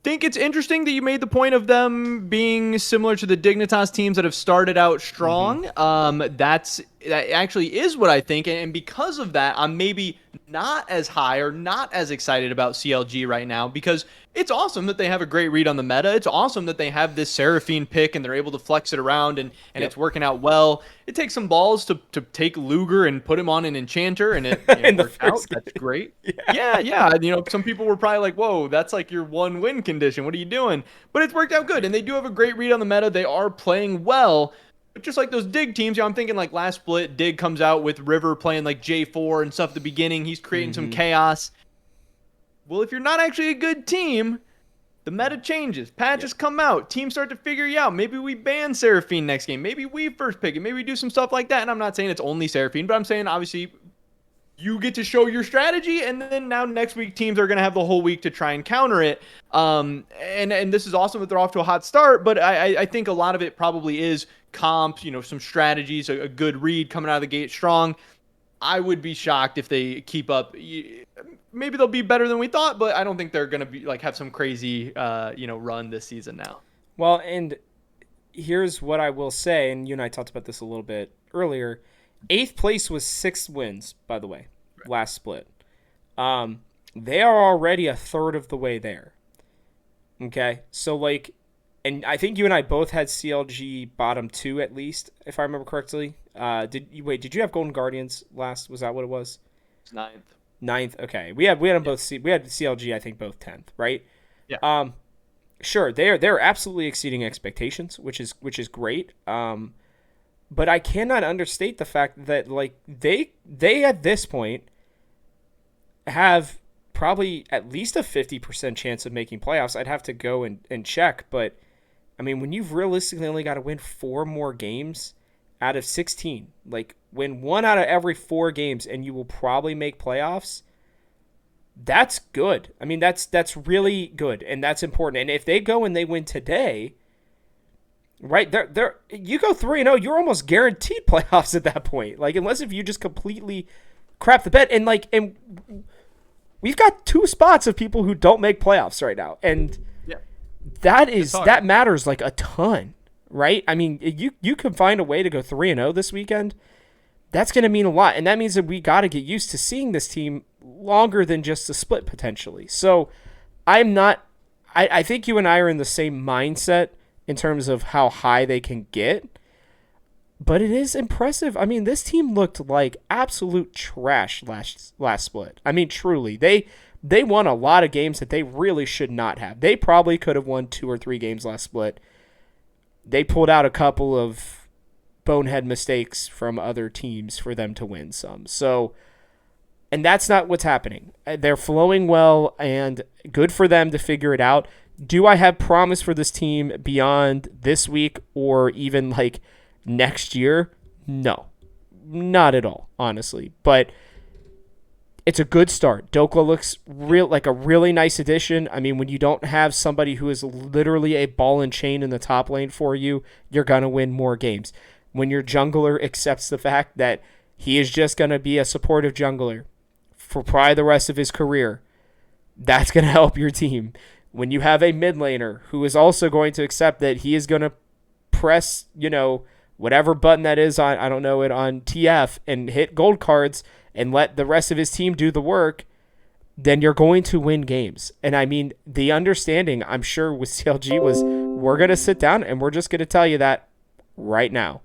think it's interesting that you made the point of them being similar to the Dignitas teams that have started out strong. That actually is what I think, and because of that, I'm maybe not as high or not as excited about CLG right now, because it's awesome that they have a great read on the meta. It's awesome that they have this Seraphine pick and they're able to flex it around and it's working out well. It takes some balls to take Luger and put him on an Enchanter, and it worked out. That's great. Yeah. Some people were probably like, whoa, that's like your 1-win condition. What are you doing? But it's worked out good, and they do have a great read on the meta. They are playing well. But just like those Dig teams, I'm thinking like last split, Dig comes out with River playing like J4 and stuff at the beginning. He's creating some chaos. Well, if you're not actually a good team, the meta changes. Patches come out. Teams start to figure you out. Maybe we ban Seraphine next game. Maybe we first pick it. Maybe we do some stuff like that. And I'm not saying it's only Seraphine, but I'm saying obviously you get to show your strategy, and then now next week teams are going to have the whole week to try and counter it. And this is awesome that they're off to a hot start, but I think a lot of it probably is comps, some strategies, a good read coming out of the gate strong. I would be shocked if they keep up. Maybe they'll be better than we thought, but I don't think they're going to be have some crazy, run this season now. Well, and here's what I will say, and you and I talked about this a little bit earlier. 8th place was 6 wins, by the way, last split. They are already a third of the way there. Okay, so and I think you and I both had CLG bottom 2 at least, if I remember correctly. Did you have Golden Guardians last? Was that what it was? It's 9th. 9th. Okay, we had them both. We had CLG, I think, both 10th, right? Yeah. Sure, they're absolutely exceeding expectations, which is great. But I cannot understate the fact that like they at this point have probably at least a 50% chance of making playoffs. I'd have to go and check, but I mean, when you've realistically only got to win 4 more games out of 16, like win 1 out of every 4 games and you will probably make playoffs, that's good. I mean, that's really good and that's important. And if they go and they win today, right, they're you go 3-0, you're almost guaranteed playoffs at that point. Like unless if you just completely crap the bed and we've got 2 spots of people who don't make playoffs right now. And Yeah. that matters like a ton, right? I mean, you can find a way to go 3-0 this weekend. That's going to mean a lot, and that means that we got to get used to seeing this team longer than just a split potentially. So, I'm not. I think you and I are in the same mindset in terms of how high they can get, but it is impressive. I mean, this team looked like absolute trash last split. I mean, truly, they won a lot of games that they really should not have. They probably could have won 2 or 3 games last split. They pulled out a couple of bonehead mistakes from other teams for them to win some. So, and that's not what's happening. They're flowing well, and good for them to figure it out. Do I have promise for this team beyond this week or even like next year? No, not at all, honestly. But it's a good start. Dokla looks like a really nice addition. I mean, when you don't have somebody who is literally a ball and chain in the top lane for you, you're going to win more games. When your jungler accepts the fact that he is just going to be a supportive jungler for probably the rest of his career, that's going to help your team. When you have a mid laner who is also going to accept that he is going to press, whatever button that is on, I don't know it, on TF and hit gold cards and let the rest of his team do the work, then you're going to win games. And I mean, the understanding, I'm sure, with CLG was, we're going to sit down and we're just going to tell you that right now.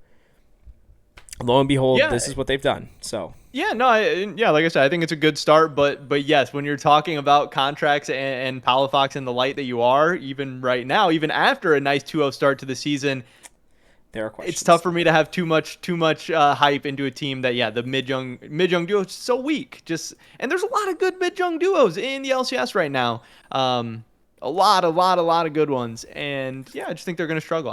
Lo and behold, this is what they've done. So like I said, I think it's a good start. But yes, when you're talking about contracts and Palafox in the light that you are, even right now, even after a nice 2-0 start to the season, there are questions. It's tough for me to have too much hype into a team that the mid young duo is so weak. And there's a lot of good mid young duos in the LCS right now. A lot of good ones. And I just think they're going to struggle.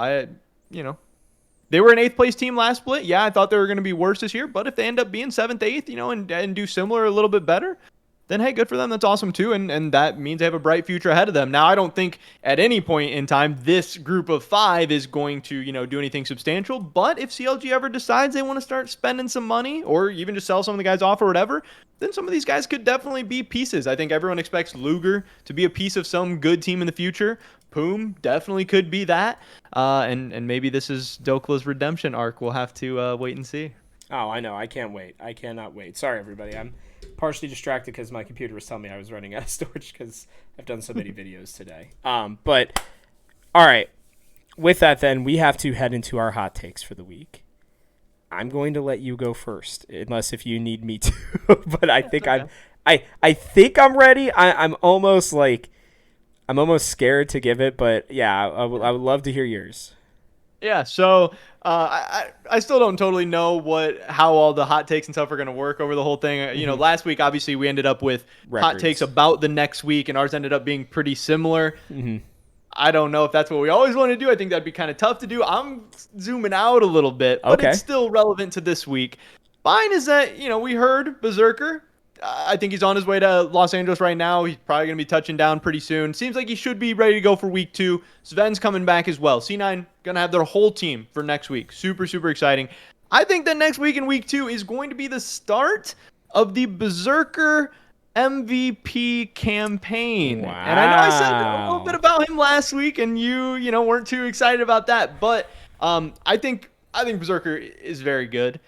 They were an 8th place team last split. Yeah, I thought they were going to be worse this year, but if they end up being 7th, 8th, and do similar, a little bit better, then hey, good for them. That's awesome too, and that means they have a bright future ahead of them. Now, I don't think at any point in time this group of 5 is going to, do anything substantial, but if CLG ever decides they want to start spending some money or even just sell some of the guys off or whatever, then some of these guys could definitely be pieces. I think everyone expects Luger to be a piece of some good team in the future. Poom definitely could be that. And maybe this is Dokla's redemption arc. We'll have to wait and see. Oh, I know. I can't wait. I cannot wait. Sorry, everybody. I'm partially distracted because my computer was telling me I was running out of storage because I've done so many videos today. But, all right. With that, then, we have to head into our hot takes for the week. I'm going to let you go first, unless if you need me to. But I think I think I'm ready. I'm almost scared to give it, but yeah, I would love to hear yours. Yeah, so I still don't totally know how all the hot takes and stuff are going to work over the whole thing. Last week, obviously, we ended up with hot takes about the next week, and ours ended up being pretty similar. Mm-hmm. I don't know if that's what we always want to do. I think that'd be kind of tough to do. I'm zooming out a little bit, but It's still relevant to this week. Mine is that, we heard Berserker. I think he's on his way to Los Angeles right now. He's probably going to be touching down pretty soon. Seems like he should be ready to go for week 2. Sven's coming back as well. C9 going to have their whole team for next week. Super, super exciting. I think that next week in week 2 is going to be the start of the Berserker MVP campaign. Wow. And I know I said a little bit about him last week, and you weren't too excited about that. But I think Berserker is very good.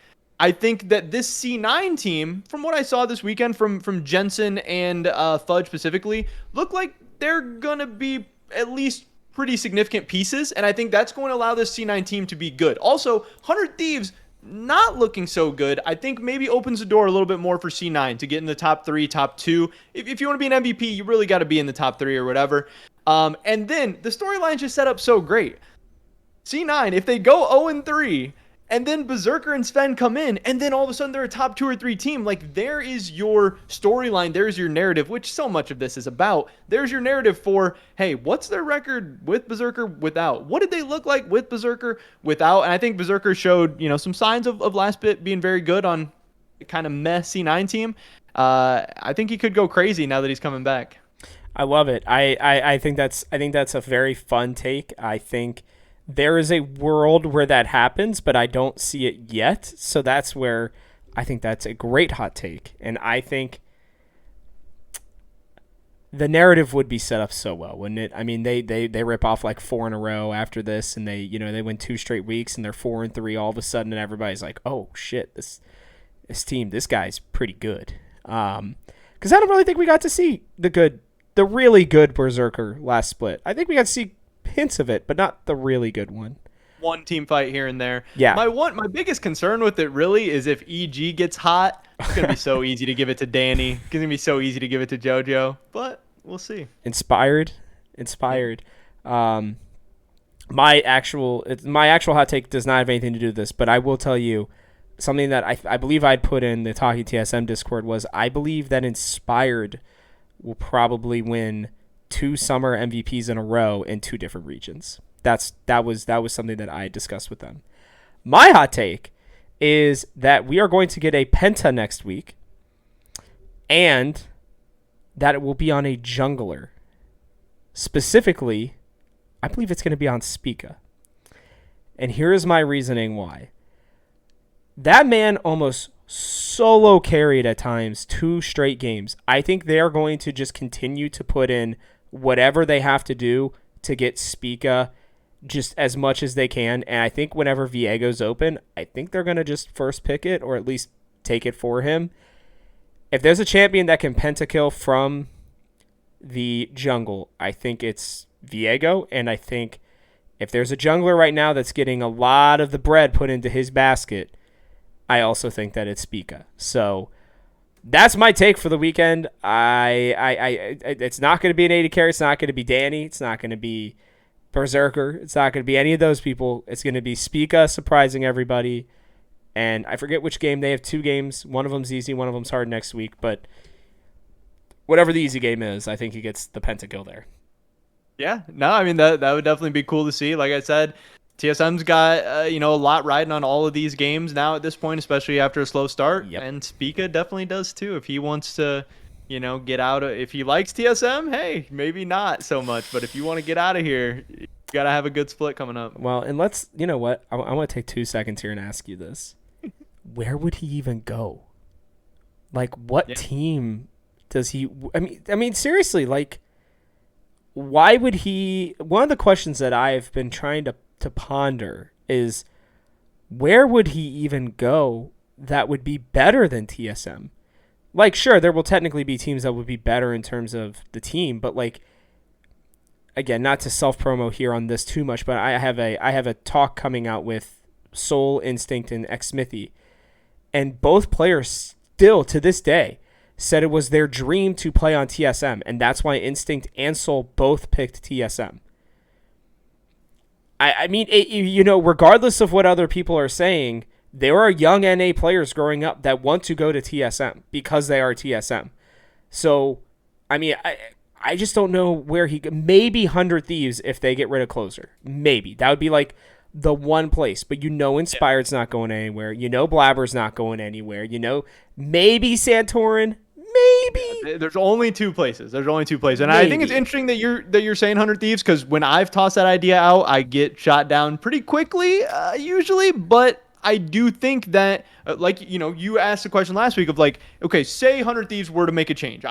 I think that this C9 team, from what I saw this weekend from Jensen and Fudge specifically, look like they're going to be at least pretty significant pieces, and I think that's going to allow this C9 team to be good. Also, 100 Thieves not looking so good, I think maybe opens the door a little bit more for C9 to get in the top 3, top 2. If you want to be an MVP, you really got to be in the top 3 or whatever. And then the storyline just set up so great. C9, if they go 0-3, and then Berserker and Sven come in, and then all of a sudden they're a top 2 or 3 team, like there is your storyline, there's your narrative, which so much of this is about. There's your narrative for, hey, what's their record with Berserker without? What did they look like with Berserker without? And I think Berserker showed, some signs of last bit being very good on kind of meh C9 team. I think he could go crazy now that he's coming back. I love it. I think that's a very fun take. I think there is a world where that happens, but I don't see it yet. So that's where I think that's a great hot take. And I think the narrative would be set up so well, wouldn't it? I mean, they rip off like 4 in a row after this, and they win 2 straight weeks, and they're 4-3 all of a sudden, and everybody's like, oh shit, this team, this guy's pretty good. Because I don't really think we got to see the really good Berserker last split. I think we got to see hints of it, but not the really good one. One team fight here and there. Yeah. My biggest concern with it really is if EG gets hot, it's gonna be so easy to give it to Danny. It's gonna be so easy to give it to JoJo. But we'll see. Inspired. My actual hot take does not have anything to do with this, but I will tell you something that I believe I'd put in the Talking TSM Discord was I believe that Inspired will probably win 2 summer MVPs in a row in 2 different regions. That was something that I discussed with them. My hot take is that we are going to get a Penta next week, and that it will be on a jungler. Specifically, I believe it's going to be on Spica. And here is my reasoning why. That man almost solo carried at times 2 straight games. I think they are going to just continue to put in whatever they have to do to get Spica just as much as they can. And I think whenever Viego's open, I think they're going to just first pick it or at least take it for him. If there's a champion that can pentakill from the jungle, I think it's Viego. And I think if there's a jungler right now that's getting a lot of the bread put into his basket, I also think that it's Spica. So that's my take for the weekend. It's not going to be an 80 carry. It's not going to be Danny. It's not going to be Berserker. It's not going to be any of those people. It's going to be Spica surprising everybody. And I forget which game. They have 2 games. One of them's easy. One of them's hard next week. But whatever the easy game is, I think he gets the pentakill there. Yeah. No, I mean, that would definitely be cool to see. Like I said, TSM's got a lot riding on all of these games now at this point, especially after a slow start. Yep. And Spica definitely does too. If he wants to, get out of, if he likes TSM, hey, maybe not so much. But if you want to get out of here, you got to have a good split coming up. Well, and let's, you know what? I want to take 2 seconds here and ask you this. Where would he even go? Like, what team does he, I mean, seriously, like, why would he, one of the questions that I've been trying to ponder is where would he even go that would be better than TSM? Like, sure, there will technically be teams that would be better in terms of the team, but like, again, not to self-promo here on this too much, but I have a talk coming out with Soul, Instinct, and X-Smithy, and both players still to this day said it was their dream to play on TSM, and that's why Instinct and Soul both picked TSM. I mean, regardless of what other people are saying, there are young NA players growing up that want to go to TSM because they are TSM. So, I mean, I just don't know where maybe 100 Thieves if they get rid of Closer. Maybe. That would be like the one place. But Inspired's not going anywhere. Blabber's not going anywhere. Maybe Santorin. Maybe. There's only 2 places. And maybe. I think it's interesting that you're saying 100 Thieves, because when I've tossed that idea out, I get shot down pretty quickly, usually. But I do think that, you asked the question last week of like, okay, say 100 Thieves were to make a change.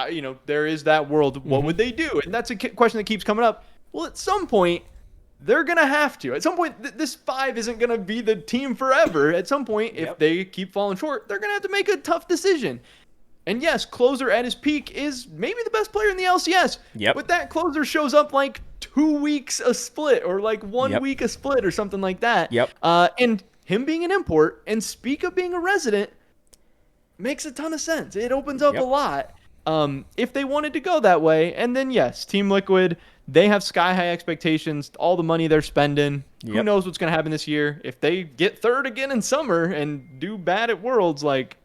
There is that world. What would they do? And that's a question that keeps coming up. Well, at some point, they're going to have to. At some point, this 5 isn't going to be the team forever. At some point, if they keep falling short, they're going to have to make a tough decision. And yes, Closer at his peak is maybe the best player in the LCS. Yep. But that Closer shows up like 2 weeks a split or like 1 week a split or something like that. Yep. And him being an import and Spica being a resident makes a ton of sense. It opens up a lot. If they wanted to go that way, and then yes, Team Liquid, they have sky high expectations. All the money they're spending, who knows what's going to happen this year? If they get third again in summer and do bad at Worlds, like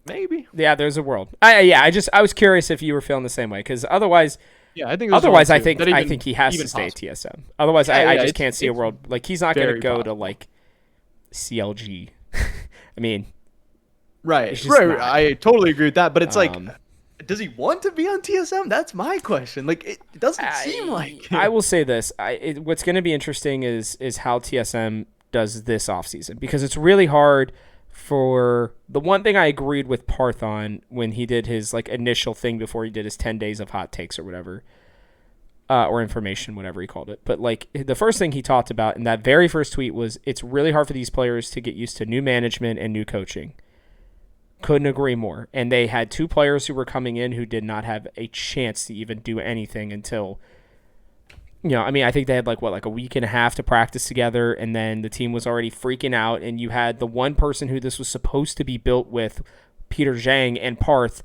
maybe. Yeah, there's a world. I was curious if you were feeling the same way, because otherwise, I think I think he has to stay at TSM. Otherwise, I just can't see a world like he's not going to go to like CLG. I mean, right. I totally agree with that, but it's like, does he want to be on TSM? That's my question. Like, it doesn't seem like it. I will say this. What's going to be interesting is how TSM does this offseason, because it's really hard for the one thing I agreed with Parth on when he did his like initial thing before he did his 10 days of hot takes or whatever, or information, whatever he called it. But like the first thing he talked about in that very first tweet was it's really hard for these players to get used to new management and new coaching. Couldn't agree more. And they had 2 players who were coming in who did not have a chance to even do anything until, I think they had like a week and a half to practice together, and then the team was already freaking out, and you had the one person who this was supposed to be built with, Peter Zhang and Parth,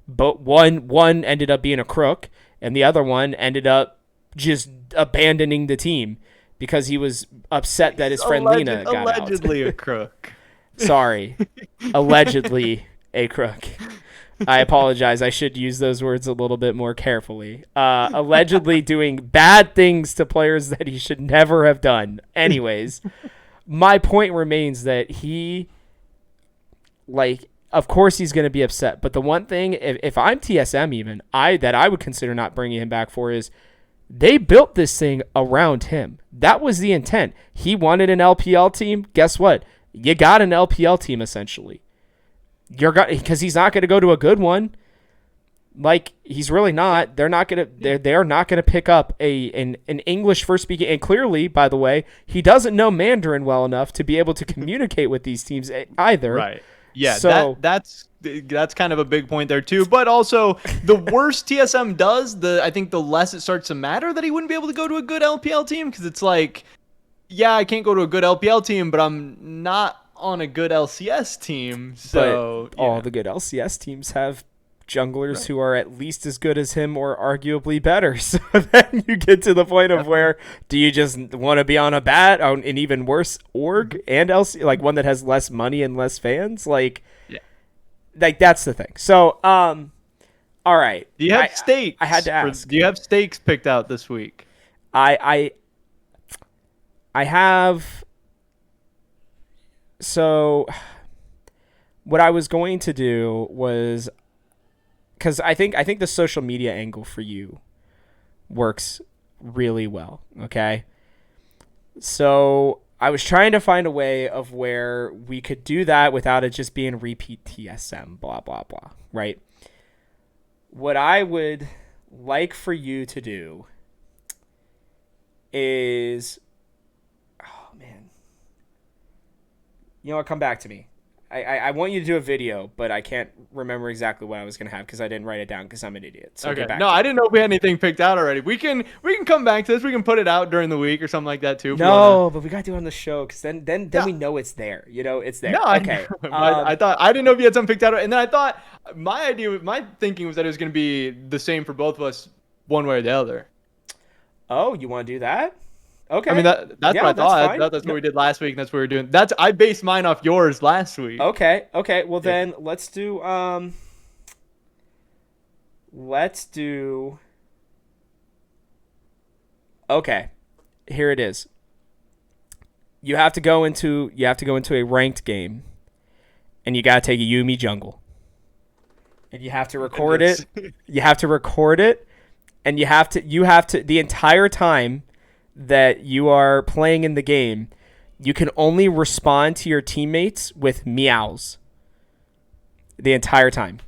but one ended up being a crook, and the other one ended up just abandoning the team because he was upset that his friend Lena got allegedly out. A crook. Sorry. Allegedly a crook. I apologize. I should use those words a little bit more carefully. Allegedly doing bad things to players that he should never have done. Anyways, my point remains that of course he's going to be upset. But the one thing, if I'm TSM even, that I would consider not bringing him back for is they built this thing around him. That was the intent. He wanted an LPL team. Guess what? You got an LPL team essentially. Because he's not going to go to a good one. Like, he's really not. They're not going to. They are not going to pick up an English first speaking. And clearly, by the way, he doesn't know Mandarin well enough to be able to communicate with these teams either. Right. Yeah. So that's kind of a big point there too. But also, the worse TSM does, I think the less it starts to matter that he wouldn't be able to go to a good LPL team, because it's like, yeah, I can't go to a good LPL team, but I'm not on a good LCS team. So but all the good LCS teams have junglers who are at least as good as him or arguably better. So then you get to the point of where do you just want to be on an even worse org and LC, like one that has less money and less fans? Like that's the thing. So all right. Do you have stakes? I had to ask. Do you have stakes picked out this week? I have. So what I was going to do was, because I think the social media angle for you works really well, okay? So I was trying to find a way of where we could do that without it just being repeat TSM, blah, blah, blah, right? What I would like for you to do is... come back to me. I want you to do a video, but I can't remember exactly what I was going to have because I didn't write it down because I'm an idiot. So okay. No, I didn't know if we had anything picked out already. We can come back to this. We can put it out during the week or something like that too. No, but we got to do it on the show because then we know it's there. It's there. No, okay. I didn't know if you had something picked out. And then I thought my thinking was that it was going to be the same for both of us one way or the other. Oh, you want to do that? Okay. I mean, that's what I thought. That's what we did last week, and that's what we're doing. I based mine off yours last week. Okay. Well, then let's do Okay. Here it is. You have to go into a ranked game, and you got to take a Yuumi jungle. And you have to record it. You have to record it, and you have to the entire time that you are playing in the game, you can only respond to your teammates with meows the entire time.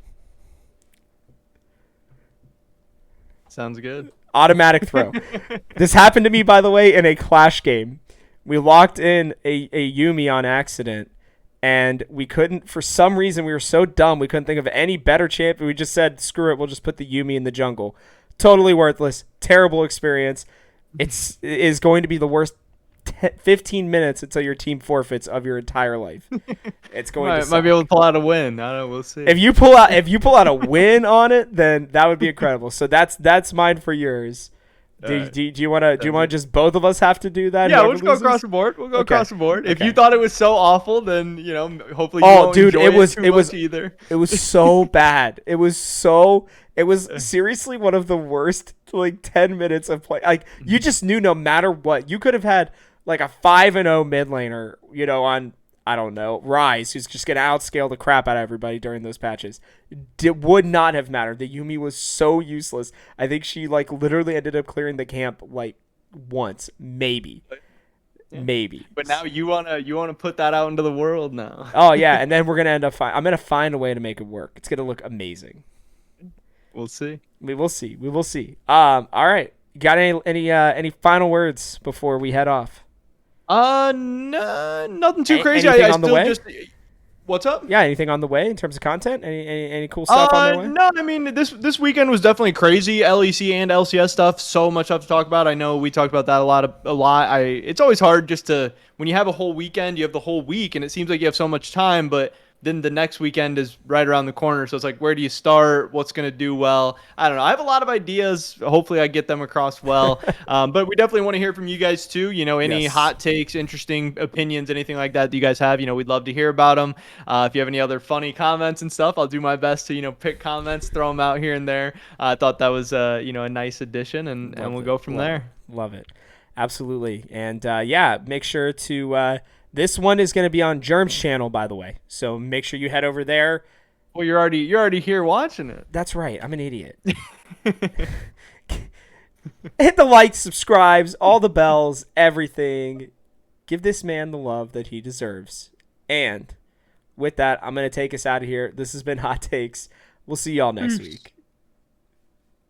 Sounds good. Automatic throw. This happened to me, by the way, in a Clash game. We locked in a Yuumi on accident, and we couldn't, for some reason, we were so dumb, we couldn't think of any better champion. We just said, screw it, we'll just put the Yuumi in the jungle. Totally worthless. Terrible experience. It is going to be the worst 15 minutes until your team forfeits of your entire life. It's going to suck. Might be able to pull out a win. I don't know. We'll see. If you pull out a win on it, then that would be incredible. So that's mine for yours. Do you want to just both of us have to do that? Yeah, we'll just go across the board. We'll go across the board. If Okay. you thought it was so awful, then hopefully you won't enjoy it much either. It was so bad. It was seriously one of the worst 10 minutes of play. Like you just knew no matter what, you could have had like a 5-0 mid laner, on I don't know, Rise, who's just gonna outscale the crap out of everybody during those patches. It would not have mattered. The Yuumi was so useless. I think she literally ended up clearing the camp once, maybe. Yeah. Maybe. But now you wanna put that out into the world now. Oh yeah, and then we're gonna end up I'm gonna find a way to make it work. It's gonna look amazing. We'll see. We will see. All right. Got any final words before we head off? No, nothing too crazy. Anything I on the still way? just. What's up? Yeah, anything on the way in terms of content? Any cool stuff on the way? No, I mean this weekend was definitely crazy. LEC and LCS stuff. So much stuff to talk about. I know we talked about that a lot. It's always hard just to when you have a whole weekend, you have the whole week, and it seems like you have so much time, but then the next weekend is right around the corner. So it's like, where do you start? What's going to do well? I don't know. I have a lot of ideas. Hopefully I get them across well. But we definitely want to hear from you guys too. Any hot takes, interesting opinions, anything like that you guys have, we'd love to hear about them. If you have any other funny comments and stuff, I'll do my best to, pick comments, throw them out here and there. I thought that was, a nice addition and we'll go from there. Love it. Absolutely. And make sure to, this one is going to be on Germ's channel, by the way. So make sure you head over there. Well, you're already here watching it. That's right. I'm an idiot. Hit the like, subscribes, all the bells, everything. Give this man the love that he deserves. And with that, I'm going to take us out of here. This has been Hot Takes. We'll see y'all next week.